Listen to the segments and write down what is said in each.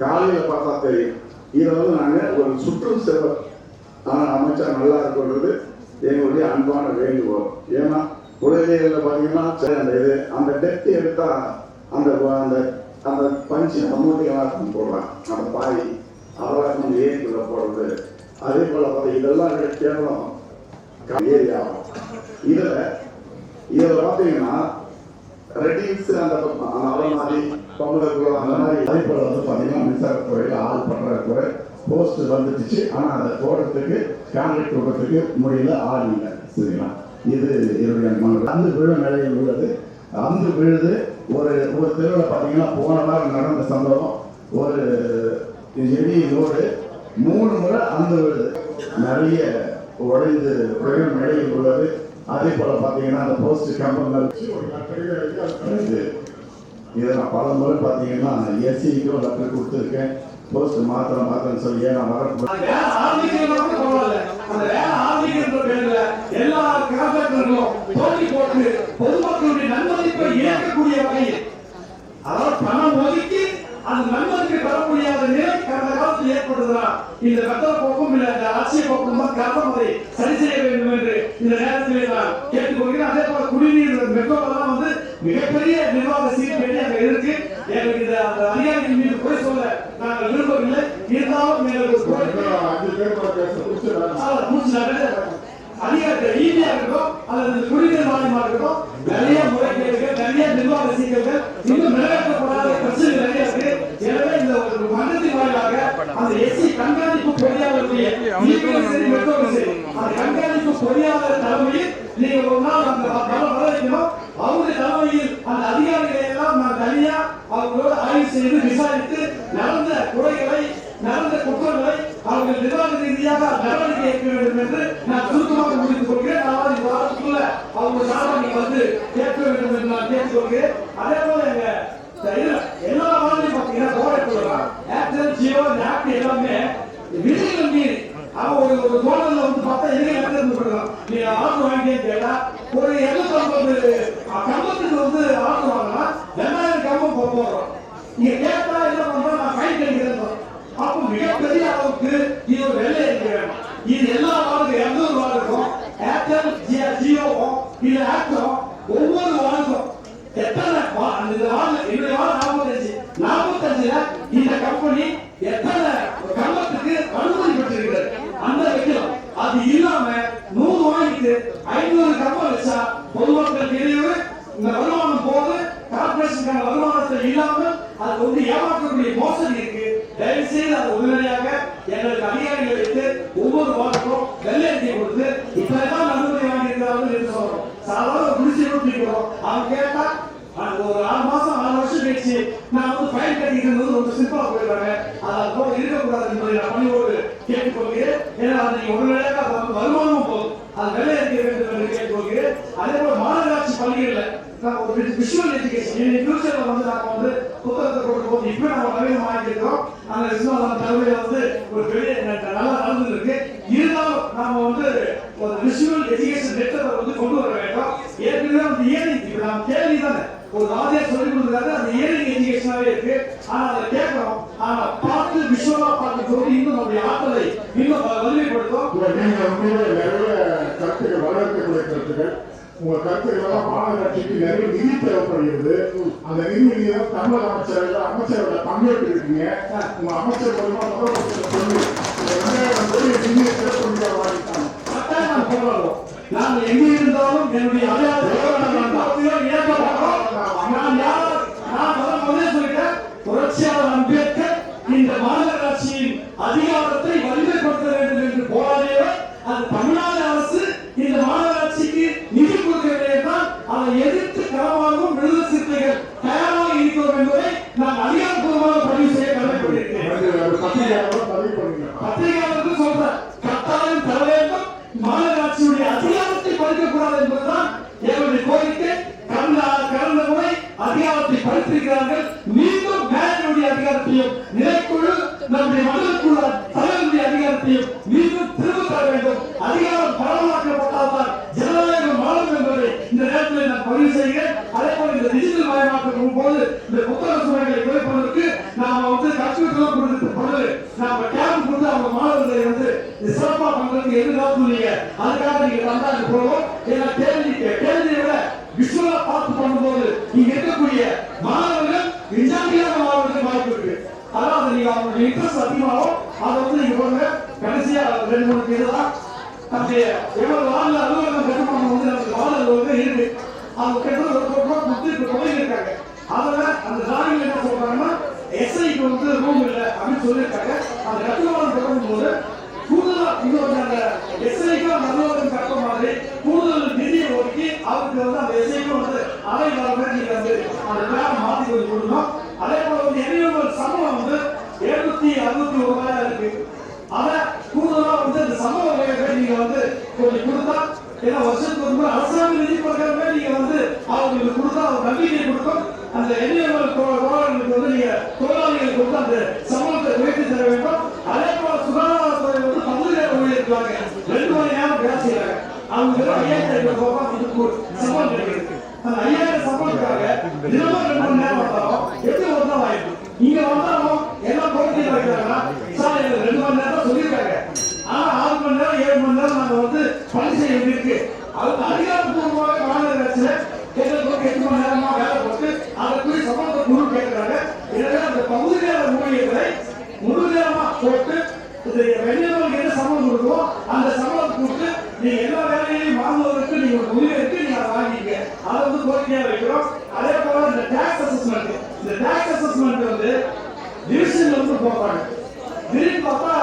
காலையில் பார்த்தா தெரியும். இதை வந்து நாங்கள் ஒரு சுற்றும் செல்வர் அமைச்சா நல்லா இருக்குன்றது எங்களுடைய அன்பான வேண்டுகோள். ஏன்னா உலகில் பார்த்தீங்கன்னா அந்த டெப்த் எடுத்தா அந்த அந்த அந்த பஞ்சு அந்த மூட்டைகளாக போடலாம், அந்த பாய் அதெல்லாம் கொஞ்சம் ஏரிக்குள்ள போடுறது. அதே போல பார்த்தா இதெல்லாம் கேவலம் ஏரி ஆகும். இதில் பார்த்தீங்கன்னா ரெடிஸ் அந்த மாதிரி பொங்கலுக்குள்ள அந்த மாதிரி. அதே போல வந்து பார்த்தீங்கன்னா மின்சாரத்துறையில் ஆள் பண்ணுற குறை போஸ்ட் வந்துடுச்சு. ஆனால் அதை போடுறதுக்கு கான்ட்ராக்ட் கொடுக்கறதுக்கு முடியல, ஆள் இல்லை. சரிங்களா, இது என்னுடைய அந்த விழு நிலையில் உள்ளது. அந்த விழுது ஒரு ஒரு தெருவில் பார்த்தீங்கன்னா போன வாரம் நடந்த சம்பவம். ஒரு எடி ரோடு 3 முறை அந்த விழுது நிறைய உடைந்து விழு நிலையில் உள்ளது. அதே போல பார்த்தீங்கன்னா அந்த போஸ்ட் கம்பங்கள் இதை நான் பல முறை பார்த்தீங்கன்னா எஸ்சிக்கும் லெட்டர் கொடுத்துருக்கேன். போஸ்ட் மாத்திரம் சொல்லி ஏன் நான் எல்லா கான்ட்ராக்டர்களும் போட்டி போட்டு பொதுமக்களுடைய நன்மதிப்பை இழக்கக்கூடிய வகையில், அதாவது பணம் ஒதுக்கி அந்த நன்மதிப்பை பெற முடியாத நிலை கடந்த காலத்தில் ஏற்படுவதால் இந்த கட்டளை போக்கும் இல்லை இந்த ஆட்சியை போக்கும் காரணம் அதை சரி செய்ய வேண்டும் என்று இந்த நேரத்திலே நான் கேட்டுக்கொள்கிறேன். அதே போல குடிநீர் மெட்ரோலாம் வந்து மிகப்பெரிய நிர்வாக சீர்கேடு அங்க இருக்கு. எங்களுக்கு இந்த அந்த அதிகாரிகள் மீது குறை சொல்ல நாங்கள் விரும்பவில்லை. இருந்தாலும் எங்களுக்கு அதிகாரிகள் ஈஸியா இருக்கட்டும் அல்லது குடிநீர் வாரியமா இருக்கட்டும், நிறைய முறைகேடுகள், நிறைய நிர்வாக சீர்கேடுகள், இன்னும் நிறைவேற்றப்படாத பிரச்சனைகள் நிறைய இருக்கு. எனவே இந்த ஒரு மன்றத்தின் வாயிலாக அந்த எஸ்சி கண்காணிப்பு பொறியாளருடைய அந்த கண்காணிப்பு பொறியாளர் தலைமையில் நீங்க ஒரு நாள் அந்த வரவேற்கணும். அவருடைய தலைமையில் அந்த அதிகாரிகளை எல்லாம் நான் தனியா அவங்களோட ஆய்வு செய்து விசாரித்து நடந்த குறைகளை, நடந்த குற்றங்களை அவர்கள் நிர்வாக ரீதியாக நடவடிக்கை எடுக்க வேண்டும் என்று நான் சுருக்கமாக முடித்துக் கொள்கிறேன். நான் இந்த வாரத்துக்குள்ள அவங்க சாதனை வந்து கேட்க வேண்டும் என்று நான் கேட்டுக்கொள்கிறேன். அதே போல எங்க எல்லா வாரங்களையும் பார்த்தீங்கன்னா போராட்டம் ஏர்டெல், ஜியோ, ஆக்ட் எல்லாமே விதிகள் மீறி அவன் ஒரு தோழர்ல வந்து பார்த்தா எதுவும் இருந்து போயிடலாம். நீங்க ஆர்டர் வாங்கிட்டேன்னு கேட்டா ஒரு 250 கம்பத்துக்கு வந்து ஆர்டர் வாங்கினா 2000 கம்பம் போடுறோம். நீங்க கேட்டா என்ன பண்றோம், நான் ஃபைன் கட்டிக்கிறேன். அப்போ மிகப்பெரிய அளவுக்கு இது ஒரு வெள்ளை இருக்க வேணும். இது எல்லா வார்டுக்கும் 200 வார்டுக்கும் ஏர்டெல், ஜியோவும் இது ஆக்டும் ஒவ்வொரு வார்டுக்கும் எத்தனை என்னுடைய வார்டு 45 இந்த கம்பெனி எத்தனை கம்பத்துக்கு அனுமதி பெற்றிருக்கிறது அந்த வைக்கலாம். அது இல்லாம 100 வாங்கிட்டு 500 கம்பம் வச்சா பொதுமக்கள் தெரியும். இந்த வருமானம் போது கார்பரேஷனுக்கான வருமானத்தை இல்லாமல் அது வந்து ஏமாற்றக்கூடிய மோசடி இருக்கு. தயவு செய்து அதை உடனடியாக எங்களுக்கு அதிகாரிகள் வைத்து ஒவ்வொரு வாரத்தும் வெள்ளை அறிக்கை கொடுத்து இப்பதான் அனுமதி வாங்கியிருக்கிறார்கள் என்று சொல்றோம். சாதாரண குடிசை கொடுத்துக்கிறோம். அவங்க கேட்டா ஒரு 6 மாசம் 6 வருஷம் கழிச்சு நான் வந்து ஃபைன் கட்டிக்கிறது ரொம்ப சிம்பிளா போயிடுறாங்க. அதை இருக்கக்கூடாது என்பதை நான் பணியோடு கேட்டுக்கொள்கிறேன். ஏன்னா அது நீங்க உடனடியாக வருமானமும் போதும் அது வெள்ளை அறிக்கை வேண்டும் என்று கேட்டுக்கொள்கிறேன். அதே போல மாநகராட்சி பள்ளிகளில் ஒரு விஷுவல் எஜுகேஷன் ஃபியூச்சர்ல வந்து நாம வந்து புத்தகத்தை கொடுக்கும் போது இப்ப நம்ம நவீனம் வாங்கிக்கிறோம். அந்த விஷுவல் தலைமையில வந்து ஒரு பெரிய நல்லா நடந்து இருக்கு. இருந்தாலும் நாம வந்து ஒரு விஷுவல் எஜுகேஷன் நெட்வொர்க் வந்து கொண்டு வர வேண்டும். ஏற்கனவே வந்து இயரிங் இப்ப நம்ம கேள்வி தானே ஒரு ஆதியா சொல்லி கொடுக்குறாரு, அந்த இயரிங் எஜுகேஷனாவே இருக்கு. ஆனா அதை கேட்கிறோம். ஆனா பார்த்து விஷுவலா பார்த்து சொல்லி இன்னும் நம்முடைய ஆற்றலை இன்னும் வலிமைப்படுத்தும். கருத்துக்கள் வளர்க்கக்கூடிய கருத்துக்கள் உங்க கருத்துக்கள் மாநகராட்சிக்கு நிறைய நிதி தேவைப்படுகிறது. அந்த நிதி தமிழக அமைச்சரோட பங்கேற்று இருக்கீங்க. உங்க அமைச்சர் மூலமா சொல்லி 2000 கோடி நிதியை தேவைப்படுகிற வாங்கிட்டாங்க. கட்டாயம் போராடுவோம். நாங்கள் எங்க இருந்தாலும் என்னுடைய புரட்சியாளர் அம்பேத்கர் இந்த மாநகராட்சியின் அதிகாரத்தை வலிமைப்படுத்த வேண்டும் என்று போராடியவர். அது தமிழ்நாடு அரசு இந்த மாநகராட்சிக்கு நிதி கொடுக்கவில்லை என்றால் அதை எதிர்த்து களமாகவும் விடுதலை சிறுத்தைகள் தயாராக இருக்கிறோம் என்பதை நான் அதிகாரப்பூர்வமாக பதிவு செய்ய கடமைப்பட்டிருக்கிறேன். பத்திரிகையாளருக்கு சொல்றேன், கட்டாயம் தர வேண்டும். மாநகராட்சியுடைய அதிகாரத்தை பறிக்கக்கூடாது என்பதுதான் எங்களுடைய கோரிக்கை. கடந்த முறை அதிகாரத்தை பறித்திருக்கிறார்கள். மீண்டும் மேயருடைய அதிகாரத்தையும் நிலைக்குழு நம்முடைய மண்டலக்குழு தலைவருடைய அதிகாரத்தையும் மீண்டும் திரும்ப தர வேண்டும். அதிகாரம் பரவலாக்கப்பட்டால்தான் ஜனநாயகம் வாழும் என்பதை இந்த நேரத்தில் நான் பதிவு செய்கிறேன். அதே போல இந்த டிஜிட்டல் மயமாக்கம் போது இந்த புத்தக சுமைகளை குறைப்பதற்கு நாம் வந்து சர்டிபிகேட் கொடுத்து நாம கேம்ப் கொடுத்து அவங்க மாணவர்களை வந்து சிறப்பா பண்றதுக்கு எதுக்காக சொன்னீங்க, அதுக்காக நீங்க தந்தாங்க போறோம். ஏன்னா கேள்வியை விட விஷுவலா பார்த்து பண்ணும்போது இங்க இருக்கக்கூடிய மாணவர்கள் விஞ்ஞானியான மாணவர்கள் வாய்ப்பு இருக்கு. அதாவது நீங்க அவங்களுடைய இன்ட்ரெஸ்ட் அதிகமாகும். அதை வந்து நீங்க போங்க. கடைசியா 2-3 இதுதான் நம்முடைய எவ்வளவு வாழ்ல அலுவலகம் கட்டுமானம் வந்து நமக்கு வாழ் அலுவலகம் இருக்கு. அவங்க கிட்ட ஒரு கொடுத்து தொடங்கியிருக்காங்க. அதுல அந்த டிராயிங்ல என்ன சொல்றாங்கன்னா எஸ்ஐக்கு வந்து ரூம் இல்லை அப்படின்னு சொல்லியிருக்காங்க. அந்த கட்டுமானம் தொடங்கும் போது கூடுதலா இன்னொரு அந்த எஸ்ஐக்கு அந்த அலுவலகம் கட்டுற மாதிரி கூடுதல் நிதியை ஒதுக்கி அவருக்கு வந்து அந்த எஸ்ஐக்கு வந்து அறை வர மாதிரி நீங்க வந்து அந்த பிளான் மாற்றி கொஞ்சம் கொடுக்கணும். அதே போல வந்து எரியூர் சம்பளம் வந்து 761 ரூபாயா இருக்கு. அதை கூடுதலா வந்து அந்த சம்பள வகைகளை நீங்க வந்து கொஞ்சம் கொடுத்தா, ஏன்னா வருஷத்துக்கு ஒரு முறை அரசாங்க நிதி பிரகாரமே நீங்க வந்து அவங்களுக்கு கொடுத்தா அவங்க நம்பிக்கை கொடுக்கும். அந்த எரியூர் தோழர்களுக்கு வந்து நீங்க தொழிலாளிகளுக்கு கொடுத்து அந்த சம்பளத்தை உயர்த்தி தர வேண்டும். அதே போல சுகாதாரத்துறை வந்து பகுதியில ஊழியர்களாங்க 2 மணி நேரம் வேலை செய்யறாங்க. அவங்க 5000 ரூபாய் சம்பளம் கிடைக்குது. அந்த 5000 சம்பளத்துக்காக தினமும் 2 மணி நேரம் வந்தாலும் எப்படி ஒரு நாள் ஆயிடும். இங்க வந்தாலும் எல்லாம் கோரிக்கை வைக்கிறாங்கன்னா சார் எனக்கு 2 மணி நேரம் சொல்லியிருக்காங்க, ஆனா 6 மணி நேரம் 7 மணி நேரம் நாங்க வந்து பணி செய்ய வேண்டியிருக்கு. அதுக்கு அதிகாரப்பூர்வமாக மாநகராட்சியில எங்களுக்கு 8 மணி நேரமா வேலை போட்டு அதற்கு சம்பளத்தை குழு கேட்கிறாங்க. எனவே அந்த பகுதி நேர ஊழியர்களை முழு நேரமா போட்டு வெளியவர்களுக்கு என்ன சம்பளம் கொடுக்குவோம் அந்த சம்பளத்தை கொடுத்து நீங்க எல்லா வேலைகளையும் வாங்குவதற்கு நீங்க ஒரு முடிவு எடுத்து நீங்க அதை வாங்கிக்க. அதை வந்து கோரிக்கையா வைக்கிறோம். அதே போல இந்த டாக்ஸ் அசஸ்மெண்ட் வந்து டிவிஷன்ல வந்து போறாங்க. திடீர்னு பார்த்தா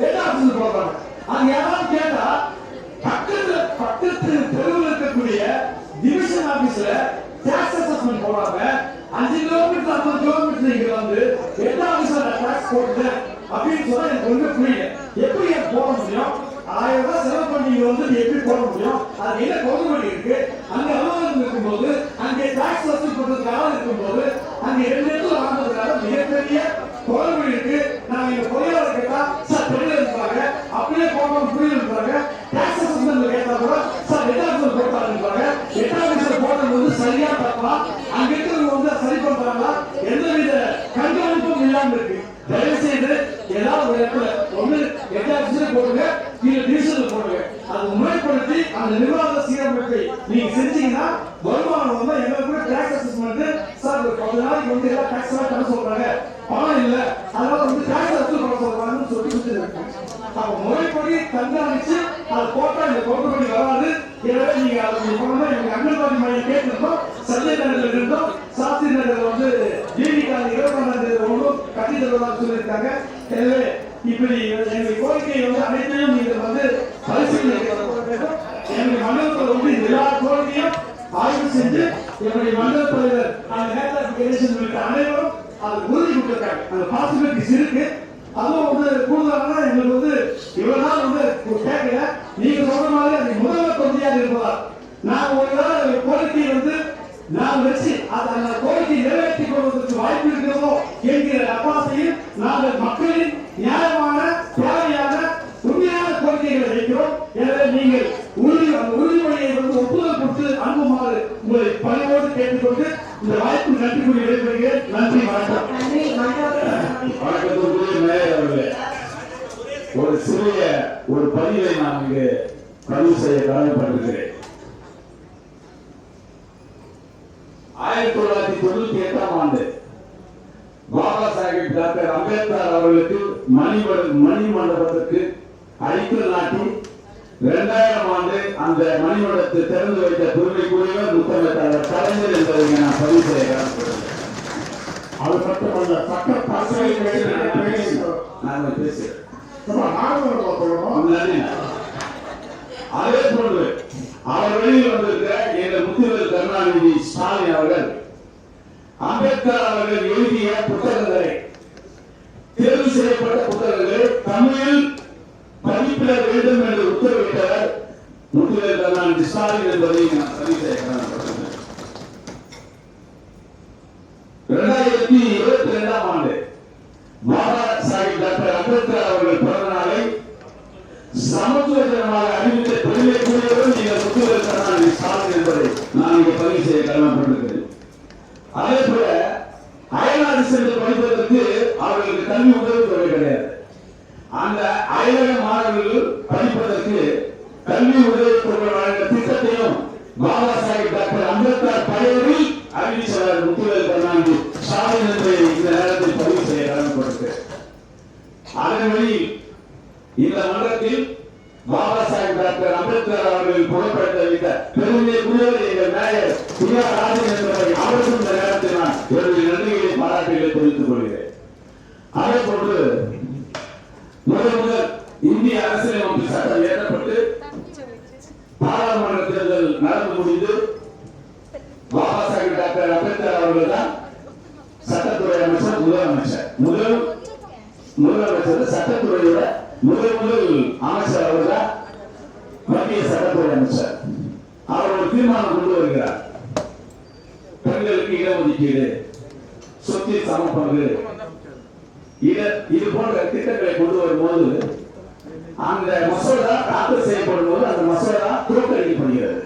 ஹெட் ஆபீஸ்ல போறாங்க. அங்க யாராவது கேட்டா பக்கத்து தெருவில் இருக்கக்கூடிய டிவிஷன் ஆபீஸ்ல டாக்ஸ் அசஸ்மெண்ட் போறாங்க. 5 கிலோமீட்டர் 50 கிலோமீட்டர் இங்க வந்து ஹெட் ஆபீஸ்ல டாக்ஸ் போட்டு அப்படின்னு சொன்னா எனக்கு ஒண்ணுமே புரியல. எப்படி போட முடியும்? 1000 ரூபாய் செலவு பண்ணி வந்து எப்படி போட முடியும்? அது என்ன கவுன்மெண்ட் இருக்கு? அங்க அலுவலகம் இருக்கும்போது அங்கே டாக்ஸ் வசூல் பண்றதுக்காக இருக்கும்போது அங்க 2 இடத்துல வாங்குறதுக்காக மிகப்பெரிய கவுன்மெண்ட் இருக்கு. நாங்க இங்க பொறியாளர் கேட்டா சார் தெரியல இருப்பாங்க, அப்படியே போகணும் புரியல இருப்பாங்க. டாக்ஸ் அசஸ்மெண்ட் கேட்டா கூட சார் எட்டாவது போட்டாங்க இருப்பாங்க. எட்டாவது போடும்போது சரியா தப்பா அங்க இருக்கிறவங்க வந்து சரி பண்றாங்களா எந்தவித கண்காணிப்பும் இல்லாம இருக்கு. தயவு செய்து ஏதாவது ஒரு இடத்துல ஒண்ணு எட்டாவது போடுங்க, கீழே டிவிஷன்ல போடுங்க. அது முறைப்படுத்தி அந்த நிர்வாக சீரமைப்பை நீங்க செஞ்சீங்கன்னா வருமானம் வந்து எங்களுக்கு கூட டாக்ஸ் அசஸ்மெண்ட் சார் ஒரு 10 நாளைக்கு வந்து எல்லா டாக்ஸ் எல்லாம் தர சொல்றாங்க, பணம் இல்ல அதனால வந்து டாக்ஸ் வசூல் பண்ண சொல்றாங்கன்னு சொல்லி அப்ப முறைப்படி கண்காணிச்சு அது போட்டா இந்த கவுண்டர்படி வராது. எனவே நீங்க அது பண்ணணும். எங்க அங்கன்வாடி மையம் கேட்டிருந்தோம். சஞ்சய் நகர்ல இருந்தோம், சாஸ்திரி நகர்ல வந்து ஜிடிகால் 22ஆம் தேதி ஒன்றும் கட்டி தருவதாக சொல்லியிருக்காங்க. எனவே இப்படி எங்கள் கோரிக்கை வந்து அனைத்தையும் நீங்கள் வந்து பரிசீலனை எங்களுடைய மண்டலத்தில் வந்து எல்லா கோரிக்கையும் ஆய்வு செஞ்சு என்னுடைய மண்டல தலைவர் அனைவரும் அது உறுதி கொடுத்திருக்காங்க. அந்த பாசிபிலிட்டிஸ் இருக்கு. அதுவும் வந்து கூடுதலான எங்களுக்கு வந்து இவ்வளவு நாள் வந்து கேட்கல. நீங்க சொல்ற மாதிரி அது முதல்வர் தொகுதியாக இருப்பதால் நான் ஒரு கோரிக்கையை வந்து நான் வச்சு அந்த கோரிக்கை நிறைவேற்றிக் கொள்வதற்கு வாய்ப்பு இருக்கிறதோ என்கிற அப்பாசையில் நாங்கள் மக்களின் நியாயமான தேவையான உண்மையான கோரிக்கைகளை வைக்கிறோம். எனவே நீங்கள் உறுதிமொழியை வந்து ஒப்புதல் கொடுத்து அனுப்புமாறு உங்களை பணியோடு கேட்டுக்கொண்டு இந்த வாய்ப்பு நன்றி கூறி விடைபெறுகிறேன். நன்றி, வணக்கம். வணக்கத்துக்குரிய மேயர் அவர்களே, ஒரு சிறிய ஒரு பதிவை நான் இங்கு பதிவு செய்ய கடமைப்பட்டிருக்கிறேன். 1998ஆம் ஆண்டு பாபா சாஹிப் டாக்டர் அம்பேத்கர் அவர்களுக்கு மணிமண்டபத்திற்கு அடிக்கல் நாட்டி 2000ஆம் ஆண்டு அந்த மணிமண்டபத்தை திறந்து வைத்த பெருமைக்குரியவர் முத்தமிழர் கலைஞர் என்பதை நான் பதிவு செய்ய கடமைப்பட்டிருக்கிறேன். அது மட்டுமல்ல சட்ட நான் பேசுகிறேன். அதே போன்று அவர் வெளியில் வந்திருக்கிற எங்கள் முத்துவேல் கருணாநிதி ஸ்டாலின் அவர்கள் அம்பேத்கர் அவர்கள் எழுதிய புத்தகங்களை, தேர்வு செய்யப்பட்ட புத்தகங்களை தமிழில் பதிப்பிட வேண்டும் என்று உத்தரவிட்டவர் முத்துவேல் கருணாநிதி ஸ்டாலின் என்பதை நான் பதிவு செய்ய கடமைப்பட்டிருக்கிறேன். 2022ஆம் ஆண்டு பாபா சாஹிப் டாக்டர் அம்பேத்கர் அவர்கள் பிறந்த நாளை சமத்துவ தினமாக அறிவித்த பெருமைக்குரியவர் நீங்கள் முத்துவேல் கருணாநிதி ஸ்டாலின் என்பதை நான் இங்கே பதிவு செய்ய கடமைப்பட்டிருக்கிறேன். அதே போல அயல்நாடு சென்று படிப்பதற்கு அவர்களுக்கு கல்வி உதவித்தொகை கிடையாது. அந்த அயலக மாணவர்கள் படிப்பதற்கு கல்வி உதவித்தொகை வழங்க திட்டத்தையும் பாபா சாஹிப் டாக்டர் அம்பேத்கர் பெயரில் அறிவிச்சவர் முத்துவேல் கருணாநிதி ஸ்டாலின் என்று இந்த நேரத்தில் பதிவு செய்ய கடமைப்பட்டிருக்கு. அதன் வழியில் இந்த மன்றத்தில் பாபா சாஹிப் டாக்டர் அம்பேத்கர் அவர்கள் புகழ்பெற்ற வைத்த பெருமைக்குரியவர் எங்கள் மேயர் ராஜன் என்பவரை அவருக்கும் இந்த நேரத்தில் நான் என்னுடைய நன்றிகளை பாராட்டுகளை தெரிவித்துக் கொள்கிறேன். அதே போன்று முதல் இந்திய அரசியலமைப்பு சட்டம் இயற்றப்பட்டு பாராளுமன்ற தேர்தல் நடந்து முடிந்து பாபா சாஹிப் டாக்டர் அம்பேத்கர் அவர்கள் தான் சட்டத்துறை அமைச்சர் முதலமைச்சர் சட்டத்துறையோட முதல் அமைச்சர் அவர் தான் மத்திய சட்டத்துறை அமைச்சர். அவர் ஒரு தீர்மானம் கொண்டு வருகிறார். பெண்களுக்கு இடஒதுக்கீடு, சொத்தில் சமப்பங்கு, இது போன்ற திட்டங்களை கொண்டு வரும்போது அந்த மசோதா தாக்கல் செய்யப்படும் போது அந்த மசோதா தோற்கடிக்கப்படுகிறது.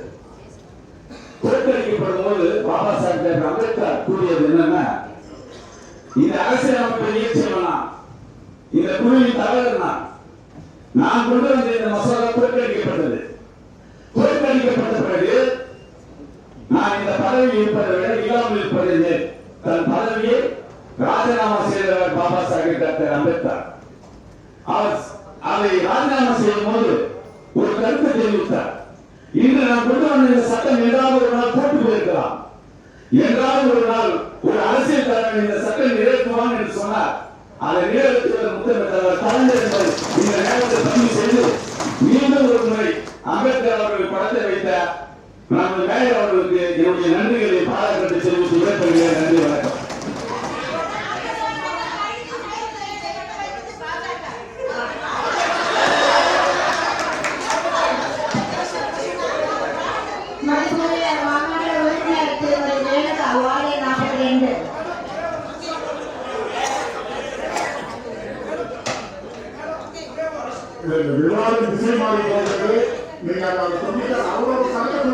தோற்கடிக்கப்படும் போது பாபா சாஹிப் டாக்டர் அம்பேத்கர் கூறியது என்னன்னா, இந்த அரசியலமைப்பை இயற்றியவனா இந்த குழுவின் தலைவர் நான் கொண்டு வந்த இந்த மசோதா தோற்கடிக்கப்பட்டது. தோற்கடிக்கப்பட்ட பிறகு நான் இந்த பதவி இருப்பதை விட இல்லாமல் இருப்பதை தன் பதவியை ராஜினாமா செய்தவர் பாபா சாஹிப் டாக்டர் அம்பேத்கர். அவர் அதை ராஜினாமா செய்யும் போது ஒரு கருத்தை தெரிவித்தார். இன்று நான் கொண்டு வந்த இந்த சட்டம் ஏதாவது ஒரு நாள் போட்டு போயிருக்கலாம், என்றாலும் ஒரு நாள் ஒரு அரசியல் தலைவர் இந்த சட்டம் நிறைவேற்றுவான் என்று சொன்னார். அதை நிறைவேற்றுவதற்கு முத்தமிட்டவர் கலைஞர் என்பதை இந்த நேரத்தில் பதிவு செய்து மீண்டும் ஒரு முறை அம்பேத்கர் அவர்கள் படத்தை வைத்த நமது மேயர் அவர்களுக்கு என்னுடைய நன்றிகளை பாராட்டு தெரிவித்து விடைபெறுகிறேன். நன்றி, வணக்கம். விவாதம் திசை மாறி போகிறது. நீங்க அவ்வளவு சட்டம்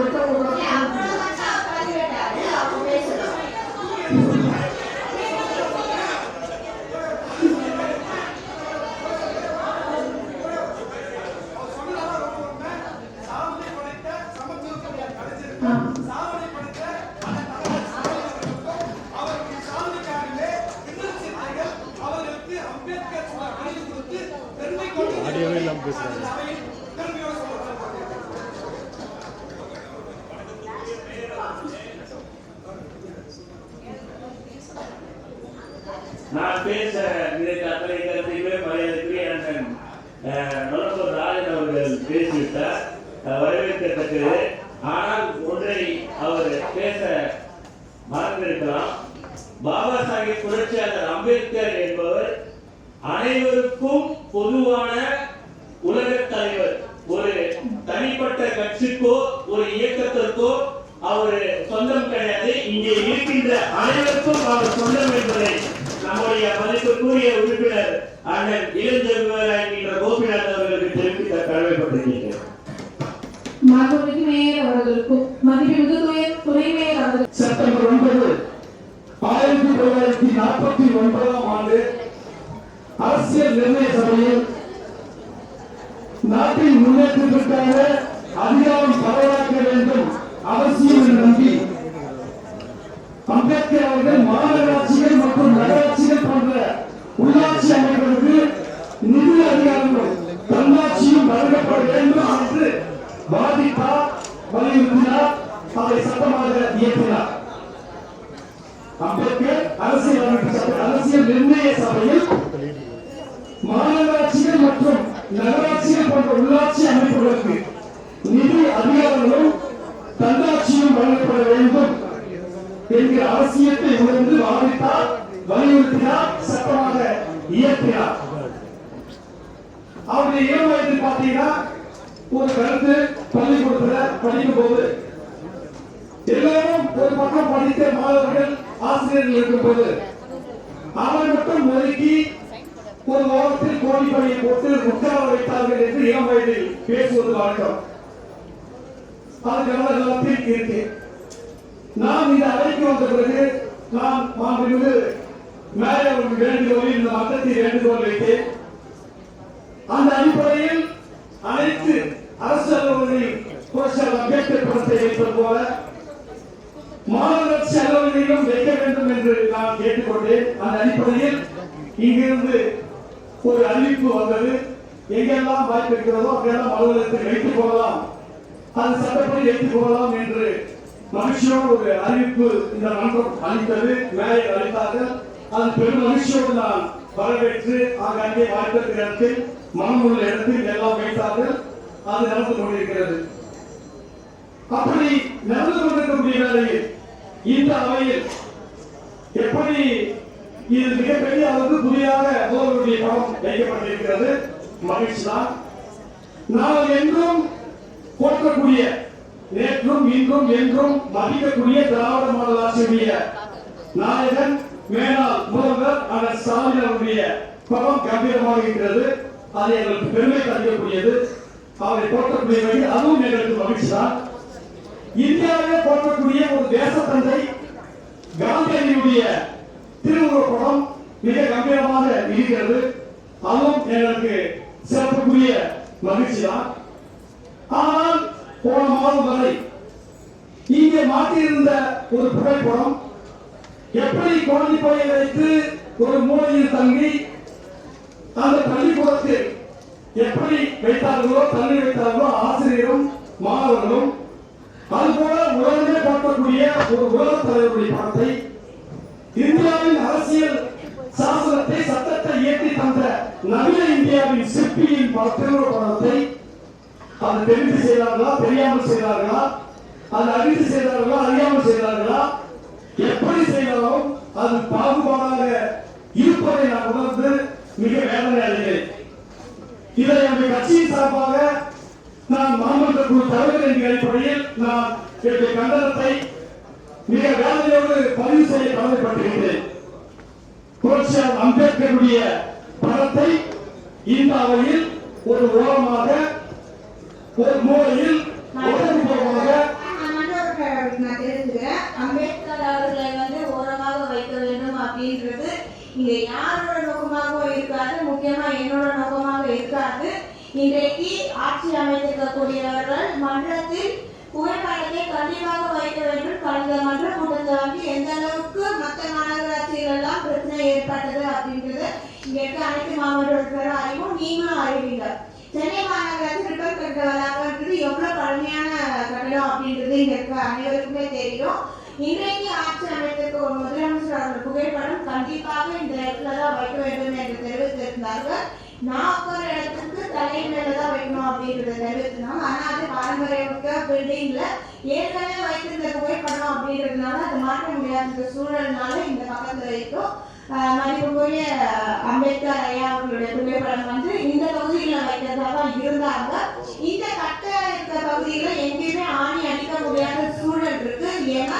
நான் பேச நினைத்த அத்தனை கருத்தையுமே மரியாதைக்குரிய அண்ணன் நொலம்பூர் ராஜன் அவர்கள் பேசிவிட்டார், வரவேற்கத்தக்கது. ஆனால் ஒன்றை அவர் பேச மறந்திருக்கலாம். பாபா சாஹிப் புரட்சியாளர் அம்பேத்கர் என்பவர் அனைவருக்கும் பொதுவான உலக தலைவர். ஒரு தனிப்பட்ட கட்சிக்கோ ஒரு இயக்கத்திற்கோ அவர் சொந்தம் கிடையாது. இங்கே இருக்கின்ற அனைவருக்கும் அவர் சொந்தம் என்பதை நம்முடைய மதிப்புக்குரிய உறுப்பினர் அண்ணன் இளஞ்செல்வர் என்கின்ற கோபிநாத் அவர்களுக்கு தெரிவித்த கடமைப்பட்டிருக்கிறேன். மாண்புமிகு மேயர் அவர்களுக்கும் மதிப்புமிகு துணை மேயர் அவர்கள் செப்டம்பர் 9, 1949 ஆண்டு அரசியல் நிர்ணய சபையில் நாட்டின் முன்னேற்றத்திற்காக அதிகாரம் பரவலாக்க வேண்டும் அவசியம் என்று நம்பி அம்பேத்கர் அவர்கள் மாநகராட்சிகள் மற்றும் நகராட்சிகள் போன்ற உள்ளாட்சி அமைப்புகளுக்கு நிதி அதிகாரங்களும் தன்னாட்சியும் வழங்கப்பட வேண்டும் என்று வாதிட்டார், வலியுறுத்தினார், அதை சட்டமாக இயற்றினார். அம்பேத்கர் அரசியல் நிர்ணய சபையில் மாநகராட்சிகள் மற்றும் நகராட்சிகள் போன்ற உள்ளாட்சி அமைப்புகளுக்கு நிதி அதிகாரங்களும் தன்னாட்சியும் வழங்கப்பட வேண்டும் என்கிற அவசியத்தை உணர்ந்து வாதிட்டார், வலியுறுத்தினார், சட்டமாக இயற்றினார். அவருடைய இளம் வயதில் பார்த்தீங்கன்னா ஒரு கருத்து பள்ளிக்கூடத்துல படிக்கும் போது எல்லாரும் ஒரு பக்கம் படித்த மாணவர்கள் ஆசிரியர்கள் இருக்கும் போது அவர் மட்டும் ஒதுக்கி ஒரு ஓரத்தில் கோழி பணியை போட்டு உட்கார வைத்தார்கள் என்று இளம் வயதில் பேசுவது வழக்கம். அது கவனத்தில் இருக்கு. நாம் இந்த அறைக்கு வந்த பிறகு நாம் மாண்புமிகு மேலே ஒரு வேண்டுகோளில் இந்த மன்றத்தில் வேண்டுகோள் வைத்தேன். அந்த அடிப்படையில் அனைத்து அரசு அலுவலர்களில் புரட்சியாளர் அம்பேத்கர் படத்தை வைப்பது போல மாநகராட்சி அலுவலர்களிலும் வைக்க வேண்டும் என்று நான் கேட்டுக்கொண்டேன். அந்த அடிப்படையில் இங்கிருந்து ஒரு அறிவிப்பு வந்தது. எங்கெல்லாம் வாய்ப்பு இருக்கிறதோ அங்கெல்லாம் அலுவலகத்தில் வைத்துக் கொள்ளலாம், அது சட்டப்படி வைத்துக் கொள்ளலாம் என்று மகிழ்ச்சியோடு ஒரு அறிவிப்பு இந்த மன்றம் அளித்தது. மேலே அளித்தார்கள். அது பெரும் மகிழ்ச்சியோடு நான் வரவேற்று அங்கே வாய்ப்பு இடத்தில் மனமுள்ள இடத்தில் எல்லாம் வைத்தார்கள். அது நடந்து கொண்டிருக்கிறது. அப்படி நடந்து கொண்டிருக்கக்கூடிய வேளையில் இந்த அவையில் எப்படி இது மிகப்பெரிய அளவுக்கு புதிதாக முதல்வருடைய படம் வைக்கப்பட்டிருக்கிறது. மகிழ்ச்சி தான். நாம் என்றும் போற்றக்கூடிய, நேற்றும் இன்றும் என்றும் மதிக்கக்கூடிய திராவிட மாடல் ஆட்சியுடைய நாயகன் மேலாள் முதல்வர் அண்ணன் ஸ்டாலின் அவருடைய படம் கம்பீரமாக இருக்கிறது. அது எங்களுக்கு பெருமை தரக்கூடியது. அவரை போற்றக்கூடிய வகையில் அதுவும் எங்களுக்கு மகிழ்ச்சி தான். இந்தியாவிலே போற்றக்கூடிய ஒரு தேசத்தந்தை காந்தியடிகளுடைய திருவுருவப் படம் மிக கம்பீரமாக இருக்கிறது. அதுவும் எங்களுக்கு சிறப்புக்குரிய மகிழ்ச்சி தான். ஆனால் போன மாதம் வரை இங்கே மாட்டியிருந்த ஒரு புகைப்படம் எப்படி குழந்தை பையை வைத்து ஒரு மூலையில் தங்கி அந்த பள்ளிக்கூடத்தில் எப்படி வைத்தார்களோ தள்ளி வைத்தார்களோ ஆசிரியரும் மாணவர்களும், அதுபோல உலகமே பார்க்கக்கூடிய ஒரு உலக தலைவருடைய படத்தை, இந்தியாவின் அரசியல் சாசனத்தை சட்டத்தை இயற்றி தந்த நவீன இந்தியாவின் சிற்பியின் படத்தை அது தெரிந்து செய்தார்களா, தெரியாமல் செய்தார்களா, அது அறிந்து செய்தார்களா, அறியாமல் செய்தார்களா, எப்படி செய்தாலும் அது பாகுபாடாக இருப்பதை நான் உணர்ந்து மிக வேதனை அடைகிறேன். இதை நம்முடைய கட்சியின் சார்பாக நான் மாமன்ற குழு தலைவர் என்ற அடிப்படையில் நான் என்னுடைய கண்டனத்தை மிக வேதனையோடு பதிவு செய்ய கடமைப்பட்டிருக்கிறேன். புரட்சியாளர் அம்பேத்கருடைய படத்தை இந்த அவையில் ஒரு ஓரமாக, ஒரு மூலையில் அம்பேத்கர் அவர்களை ஓரமாக வைக்க வேண்டும் அப்படின்றது இங்க யாரோட நோக்கமாகவும் இருக்காது, முக்கியமா என்னோட நோக்கமாக இருக்காது. இன்றைக்கு ஆட்சி அமைத்திருக்கக்கூடியவர்கள் மன்றத்தில் புகைப்படத்தை கண்டிப்பாக வைக்க வேண்டும். கடந்த மன்ற கூட்டத்தில் எந்த அளவுக்கு மற்ற மாநகராட்சிகள் எல்லாம் பிரச்சனை ஏற்பட்டது அப்படின்றது இங்க இருக்க அனைத்து மாவட்ட உறுப்பினரும் அறிவும், நீங்களும் அறிவீங்க. சென்னை மாநகராட்சி ரிப்பன் கட்ட வளாகன்றது எவ்வளவு பழமையான கட்டடம் அப்படின்றது இங்க இருக்க அனைவருக்குமே தெரியும். இன்றைக்கு ஆட்சி அமைத்திருக்க ஒரு முதலமைச்சர் அவர்கள் புகைப்படம் கண்டிப்பாக இந்த இடத்துல தான் வைக்க வேண்டும் என்று தெரிவித்திருந்தார்கள். நான் ஒரு இடத்துக்கு தலை மேலதான் வைக்கணும் அப்படின்றத தெரிவித்திருந்தாங்க. ஆனா அது பாரம்பரிய பில்டிங்ல ஏற்கனவே வைத்திருந்த புகைப்படம் அப்படின்றதுனால அது மாற்ற முடியாத சூழல்னால இந்த பக்கத்துல வைக்கும். மதிப்புக்குரிய அம்பேத்கர் ஐயா அவர்களுடைய புகைப்படம் இந்த பகுதியில வைக்கிறதாக இருந்தாங்க. இந்த கட்ட இருக்க பகுதியில எங்கேயுமே ஆணி அடிக்க முடியாத சூழல் இருக்கு. ஏன்னா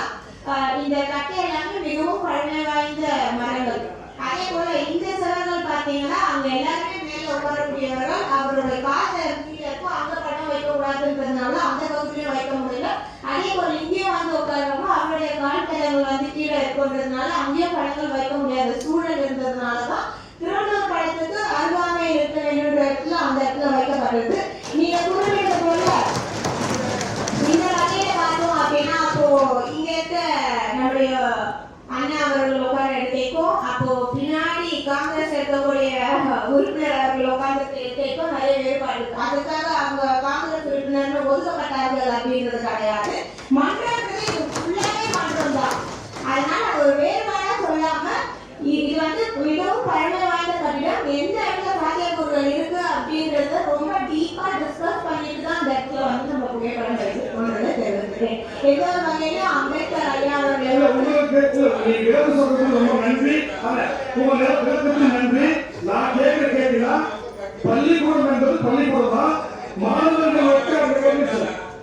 இந்த கட்டை எல்லாமே மிகவும் பழமை வாய்ந்த மரங்கள். அதே போல இந்த சிலர்கள் பாத்தீங்கன்னா அவங்க எல்லாருமே மேல உட்காரக்கூடியவர்கள், அவருடைய காசை கீழே இருக்கும், அங்க படம் வைக்க கூடாதுன்றதுனால அந்த பகுதியிலும் வைக்க முடியல. அதே போல இங்கேயும் உட்காரவங்க அவருடைய கால்தடங்கள் கீழே இருக்குன்றதுனால அங்கேயும் படங்கள் வைக்க முடியாத சூழல் இருந்ததுனாலதான் திருவள்ளுவர் படத்துக்கு அருகாமை இருக்க வேண்டிய இடத்துல அந்த இடத்துல வைக்கப்படுறது. நீங்க குறிப்பிட்ட போல இந்த வகையில பார்த்தோம் அப்படின்னா அப்போ இங்க இருக்க நம்முடைய அண்ணா அவர்கள் உட்கார இடத்தைக்கும், அப்போ பின்னாடி காங்கிரஸ் இருக்கக்கூடிய உறுப்பினர் அவர்கள் உட்கார்ந்து இடத்தைக்கும் நிறைய வேறுபாடு இருக்கு. அதுக்காக அவங்க காங்கிரஸ் உறுப்பினர் ஒதுக்கப்பட்டார்கள் அப்படின்றது கிடையாது. மன்றன்றது இது ஃபுல்லாவே மன்றம் தான். அதனால ஒரு வேறுபாடா சொல்லாம இது மிகவும் பழமை வாய்ந்த கட்டிடம், எந்த இடத்துல சாத்தியக்கூறுகள் இருக்கு அப்படின்றத ரொம்ப டீப்பா டிஸ்கஸ் பண்ணிட்டு தான் அந்த இடத்துல நம்ம புகைப்படம் வைக்கணும்ன்றதை தெரிவிக்கிறேன். ஏதோ வகையில அம்பேத்கர் ஐயா அவர்கள் ரொம்ப நன்றி. நன்றி. நான் கேட்கிற கேட்டீங்கன்னா பள்ளிக்கூடம் என்பது பள்ளிக்கூடம் தான், மாணவர்கள்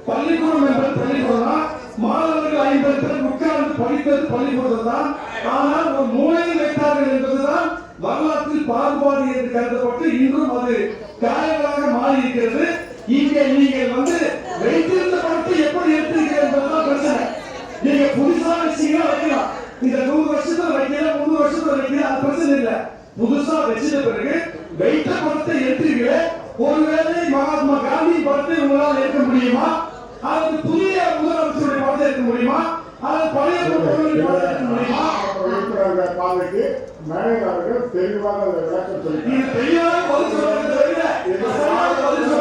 பள்ளிக்கூடம் என்பது பள்ளிக்கூடம் தான், மாணவர்கள் 50 பேர் உட்கார்ந்து படித்தது பள்ளிக்கூடம் தான். ஆனால் ஒரு மூலையில் வைத்தார்கள் என்பதுதான் வரலாற்றில் பாகுபாடு என்று கருதப்பட்டு இன்றும் அது காயங்களாக மாறி இருக்கிறது. இங்கே நீங்கள் வைத்திருந்த படத்தை எப்படி எடுத்திருக்கிறீர்கள் என்பதுதான் பிரச்சனை. நீங்க புதுசா வச்சீங்கன்னா வைக்கலாம், இந்த 100 வருஷத்துல வைக்கலாம், 300 வருஷத்துல வைக்க அது பிரச்சனை இல்லை. புதுசா வச்சிட்ட பிறகு வைத்த படத்தை எடுத்துக்கிறீங்களே, ஒருவேளை மகாத்மா காந்தி படத்தை உங்களால் எடுக்க முடியுமா, அல்லது புதிய முதலமைச்சருடைய படத்தை எடுக்க முடியுமா, அல்லது பழைய முதலமைச்சருடைய படத்தை எடுக்க முடியுமா? பார்வைக்கு மேயர் அவர்கள் தெளிவாக விளக்கம் சொல்லி நீங்க தெளிவாக பதில் சொல்றது தவிர பதில்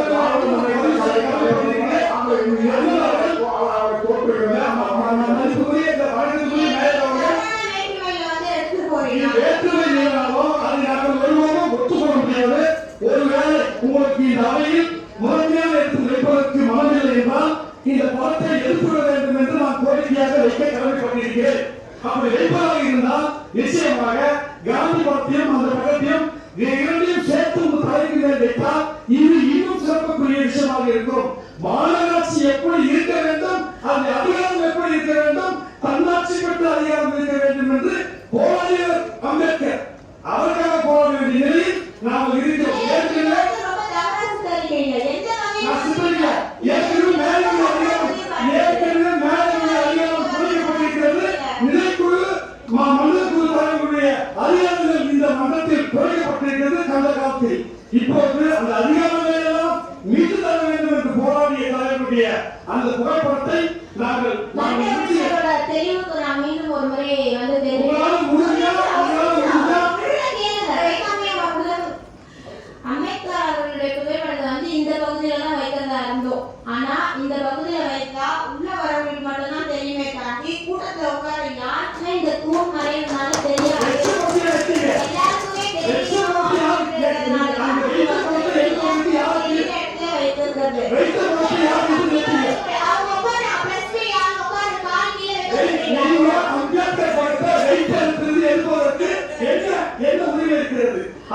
ஒருவேளை உங்களுக்கு இந்த அவையில் முறைமையாக எடுத்து வைப்பதற்கு மனமில்லை என்றால் இந்த படத்தை எடுத்துவிட வேண்டும் என்று நான் கோரிக்கையாக வைக்க கடமைப்பட்டிருக்கிறேன். அப்படி வைப்பதாக இருந்தால் நிச்சயமாக காந்தி படத்தையும் அந்த படத்தையும் இரண்டையும் சேர்த்து உங்கள் தலைக்கு மேல் வைத்தால் இது இன்னும் சிறப்புக்குரிய விஷயமாக இருக்கும். மாநகராட்சி எப்படி இருக்க வேண்டும், அந்த அதிகாரம் எப்படி இருக்க வேண்டும், தன்னாட்சி பெற்ற அதிகாரம் இருக்க வேண்டும் என்று போராடியவர் அம்பேத்கர். அவருக்காக போராட வேண்டிய நிலையில் நாம் இருக்கிறோம். அதிகாரங்கள் இந்த மன்றத்தில் குறைக்கப்பட்டிருக்கிறது. கடந்த காலத்தில் இப்போது அந்த அதிகாரங்களை எல்லாம் மீட்டு தர வேண்டும் என்று போராடிய தலைவருடைய அந்த புகைப்படத்தை நாங்கள் தெளிவுக்கு நான் மீண்டும் ஒரு முறை வந்து அம்பேத்கர் அவர்களுடைய புகைப்படத்தை வந்து இந்த பகுதியில தான் வைக்கிறதா இருந்தோம். ஆனா இந்த பகுதியில வைத்தா உள்ள வரவங்களுக்கு மட்டும்தான் தெரியுமே தாண்டி கூட்டத்துல உட்கார யாருக்குமே இந்த தூண் மறையிறதுனால தெரியாது. எல்லாருக்குமே தெரியும்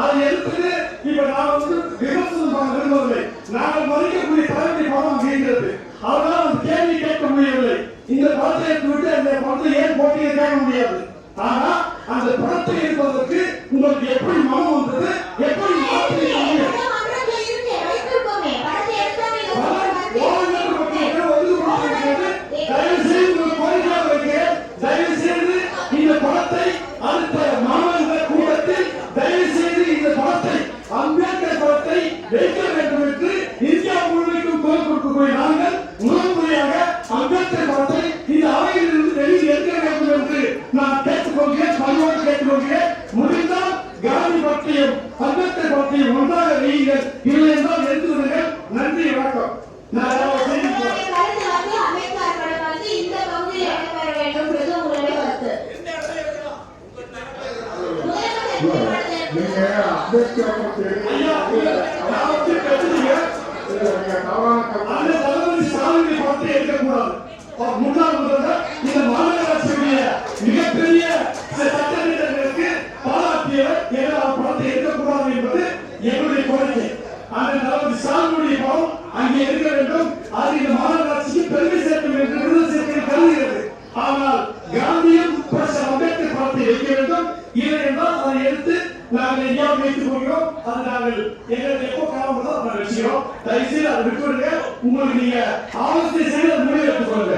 அதை எடுத்துட்டு இப்ப நான் வந்து விமர்சனம் பண்ண விரும்பவில்லை. நாங்கள் மதிக்கக்கூடிய தலைமை படம் அப்படிங்கிறது, அதனால அந்த கேள்வி கேட்க முடியவில்லை. இந்த படத்தை எடுத்துவிட்டு அந்த படத்தை ஏன் போட்டியை கேட்க முடியாது. ஆனா அந்த படத்தை எடுப்பதற்கு உங்களுக்கு எப்படி மனம் வந்தது, எப்படி தயவு செய்து இந்த படத்தை அடுத்த மாணவர்கள் கூட்டத்தில் தயவு செய்து இந்த படத்தை அம்பேத்கர் படத்தை வைக்க வேண்டும் என்று இந்தியா முழுமைக்கும் குரல் கொடுக்கக்கூடிய நாங்கள் முதல் முறையாக அம்பேத்கர் படத்தை இந்த அவையில் இருந்து வெளியில் எடுக்க வேண்டும் என்று நான் கேட்டுக்கொள்கிறேன், பணியோடு கேட்டுக்கொள்கிறேன். முடிந்தால் காந்தி படத்தையும் அம்பேத்கர் படத்தையும் ஒன்றாக வையுங்கள், இல்லை என்றால் எடுத்து விடுங்கள். நன்றி, வணக்கம். நீங்க அம்பேத்கர் முன்னாள் முதல்வர் இந்த மாநகராட்சியுடைய மிகப்பெரிய சட்டத்திட்டங்களுக்கு பாராட்டியவர் படத்தை எடுக்கக்கூடாது என்பது எங்களுடைய கோரிக்கை. அந்த தளபதி ஸ்டாலினுடைய படம் அங்கே இருக்க வேண்டும், அது இந்த மாநகராட்சிக்கு பெருமை சேர்க்கும் என்று விருது சேர்க்கை கருதுகிறது. ஆனால் காந்தியும் அம்பேத்கர் படத்தை வைக்க வேண்டும், இல்லை என்றால் அதை எடுத்து நாங்கள் எங்கேயாவது வைத்துக் கொள்கிறோம். அது நாங்கள் எங்களுக்கு எப்போ காலமாக நாங்கள் வச்சுக்கிறோம். தயவுசெய்து அதை விட்டுவிடுங்க. உங்களுக்கு நீங்க ஆலோசனை செய்து அதை முடிவு எடுத்துக் கொள்ளுங்க.